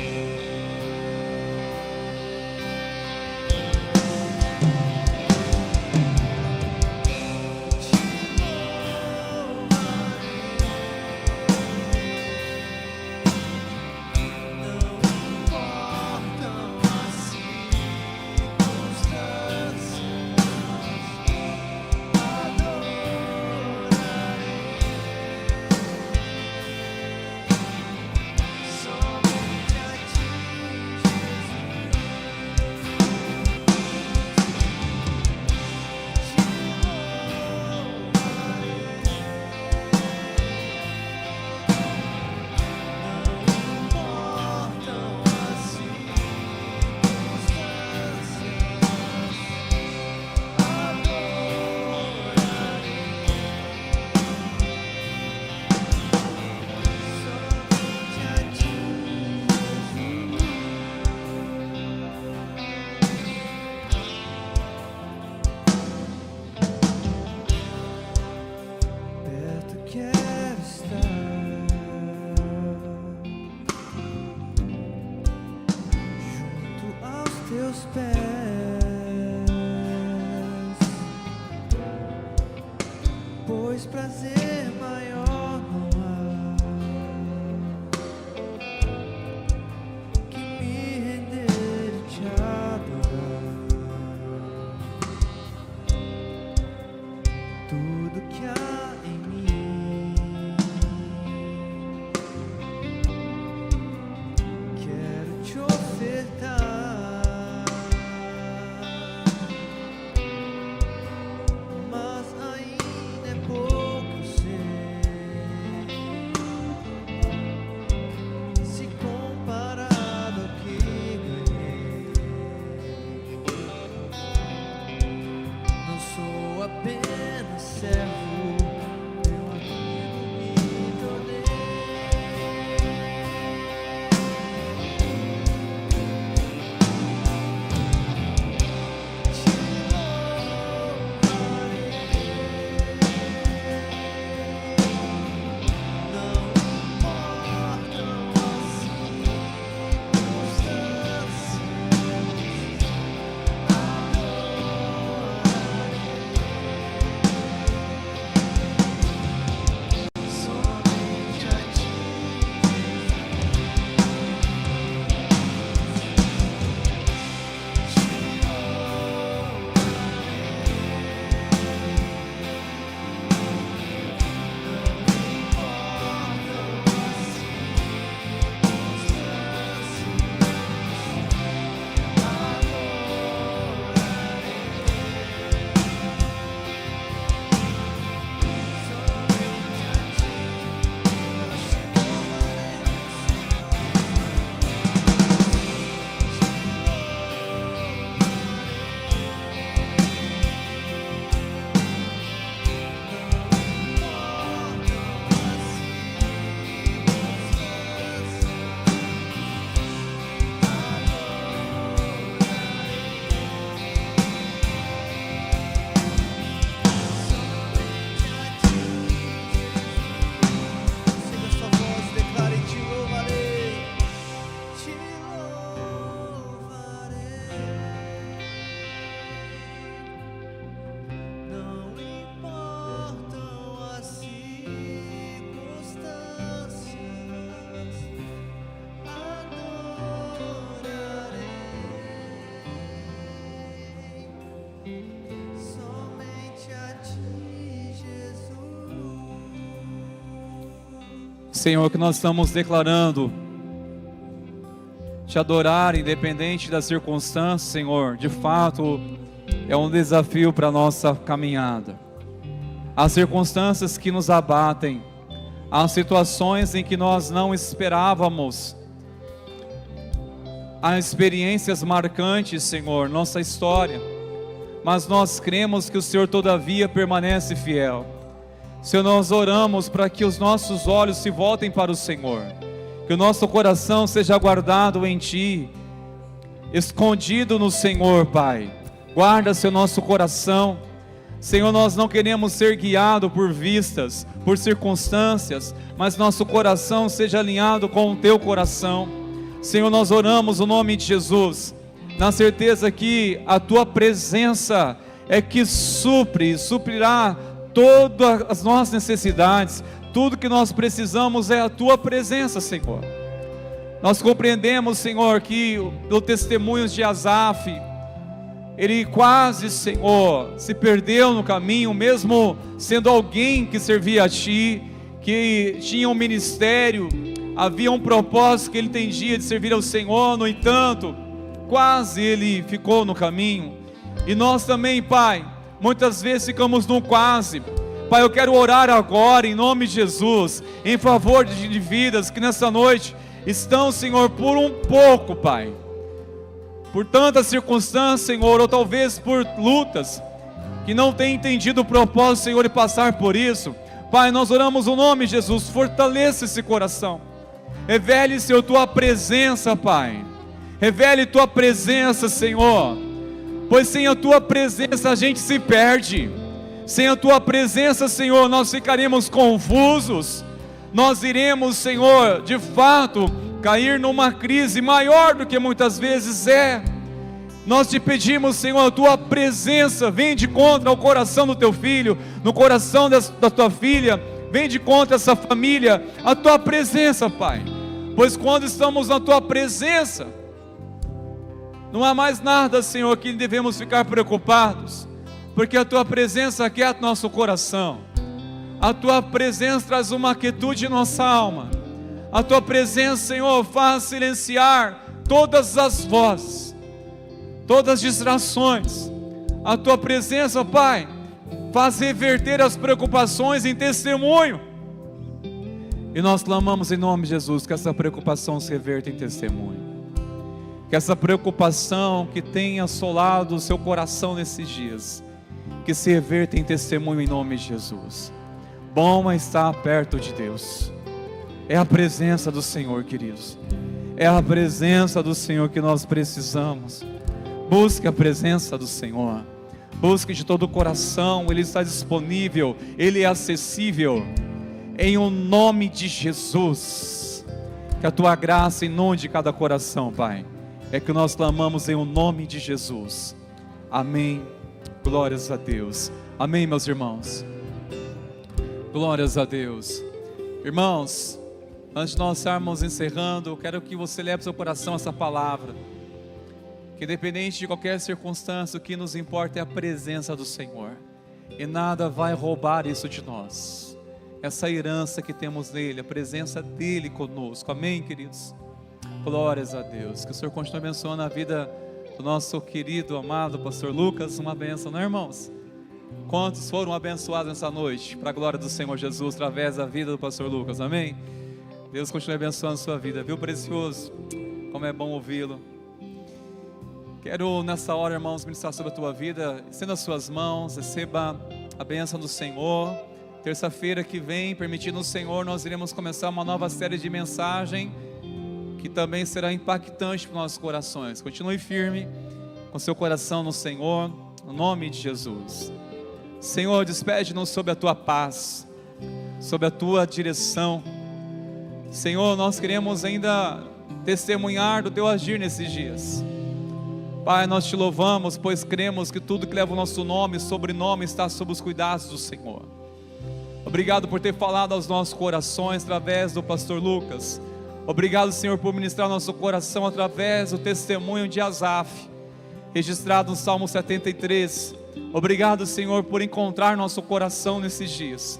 teus pés, pois prazer maior não há que me render e te adorar. Tudo que há em mim quero te ofertar, mas ainda é pouco, eu sei, se comparado ao que ganhei. Não sou apenas servo, teu amigo me tornei. Te louvarei, não importam as circunstâncias, somente a ti. Siga sua voz, declare: te louvarei, te louvarei. Não importam as circunstâncias, adorarei somente a ti, Jesus. Senhor, que nós estamos declarando te adorar independente das circunstâncias, Senhor, de fato é um desafio para a nossa caminhada. Há circunstâncias que nos abatem, há situações em que nós não esperávamos, há experiências marcantes, Senhor, nossa história, mas nós cremos que o Senhor todavia permanece fiel. Senhor, nós oramos para que os nossos olhos se voltem para o Senhor, que o nosso coração seja guardado em Ti, escondido no Senhor, Pai. Guarda, Senhor, nosso coração. Senhor, nós não queremos ser guiados por vistas, por circunstâncias, mas nosso coração seja alinhado com o Teu coração. Senhor, nós oramos o nome de Jesus, na certeza que a Tua presença é que suprirá todas as nossas necessidades. Tudo que nós precisamos é a Tua presença, Senhor. Nós compreendemos, Senhor, que o testemunho de Asaf, ele quase, Senhor, se perdeu no caminho, mesmo sendo alguém que servia a Ti, que tinha um ministério, havia um propósito que ele entendia de servir ao Senhor. No entanto, quase ele ficou no caminho. E nós também, Pai, muitas vezes ficamos no quase. Pai, eu quero orar agora em nome de Jesus, em favor de vidas que nessa noite estão, Senhor, por um pouco, Pai, por tantas circunstâncias, Senhor, ou talvez por lutas, que não têm entendido o propósito, Senhor, de passar por isso. Pai, nós oramos o nome de Jesus, fortaleça esse coração, revele, Senhor, Tua presença, Pai, revele Tua presença, Senhor, pois sem a Tua presença a gente se perde. Sem a Tua presença, Senhor, nós ficaremos confusos, nós iremos, Senhor, de fato, cair numa crise maior do que muitas vezes é. Nós te pedimos, Senhor, a tua presença vem de contra o coração do teu filho, no coração da tua filha, vem de contra essa família, a tua presença, Pai. Pois quando estamos na tua presença, não há mais nada, Senhor, que devemos ficar preocupados, porque a tua presença aquieta nosso coração, a tua presença traz uma quietude em nossa alma, a tua presença, Senhor, faz silenciar todas as vozes, todas as distrações. A tua presença, Pai, faz reverter as preocupações em testemunho. E nós clamamos em nome de Jesus que essa preocupação se reverta em testemunho. Que essa preocupação que tem assolado o seu coração nesses dias, que se reverta em testemunho em nome de Jesus. Bom é estar perto de Deus. É a presença do Senhor, queridos. É a presença do Senhor que nós precisamos. Busque a presença do Senhor. Busque de todo o coração. Ele está disponível. Ele é acessível. Em o nome de Jesus. Que a tua graça inunde cada coração, Pai. É que nós clamamos em o nome de Jesus. Amém. Glórias a Deus. Amém, meus irmãos. Glórias a Deus. Irmãos, antes de nós estarmos encerrando, eu quero que você leve ao seu coração essa palavra. Que independente de qualquer circunstância, o que nos importa é a presença do Senhor. E nada vai roubar isso de nós. Essa herança que temos nele, a presença dele conosco. Amém, queridos? Glórias a Deus. Que o Senhor continue abençoando a vida do nosso querido, amado pastor Lucas. Uma bênção, não é, irmãos? Quantos foram abençoados nessa noite, para a glória do Senhor Jesus, através da vida do pastor Lucas, amém? Deus continue abençoando a sua vida, viu, precioso? Como é bom ouvi-lo. Quero nessa hora, irmãos, ministrar sobre a tua vida. Estenda as suas mãos, receba a bênção do Senhor. Terça-feira que vem, permitindo o Senhor, nós iremos começar uma nova série de mensagem, que também será impactante para os nossos corações. Continue firme com seu coração no Senhor, no nome de Jesus. Senhor, despede-nos sobre a tua paz, sobre a tua direção. Senhor, nós queremos ainda testemunhar do teu agir nesses dias. Pai, nós te louvamos, pois cremos que tudo que leva o nosso nome e sobrenome está sob os cuidados do Senhor. Obrigado por ter falado aos nossos corações através do pastor Lucas. Obrigado, Senhor, por ministrar nosso coração através do testemunho de Asaf, registrado no Salmo 73. Obrigado, Senhor, por encontrar nosso coração nesses dias.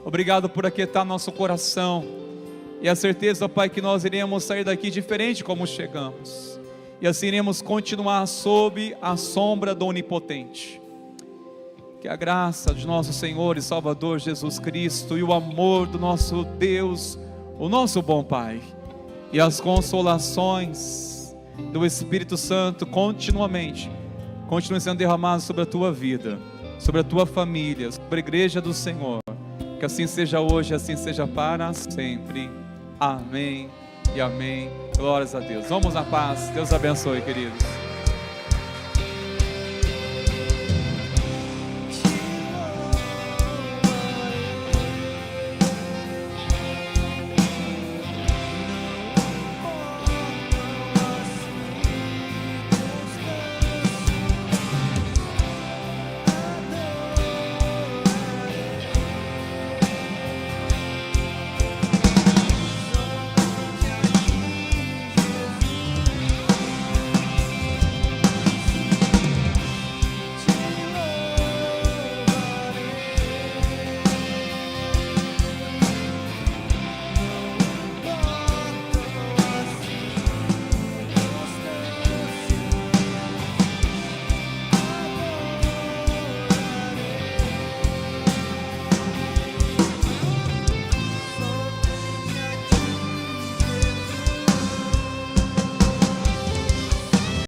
Obrigado por aquietar nosso coração. E a certeza, Pai, que nós iremos sair daqui diferente como chegamos. E assim iremos continuar sob a sombra do Onipotente. Que a graça de nosso Senhor e Salvador Jesus Cristo e o amor do nosso Deus, o nosso bom Pai, e as consolações do Espírito Santo continuem sendo derramadas sobre a tua vida, sobre a tua família, sobre a igreja do Senhor. Que assim seja hoje, assim seja para sempre. Amém e amém. Glórias a Deus. Vamos na paz. Deus abençoe, queridos.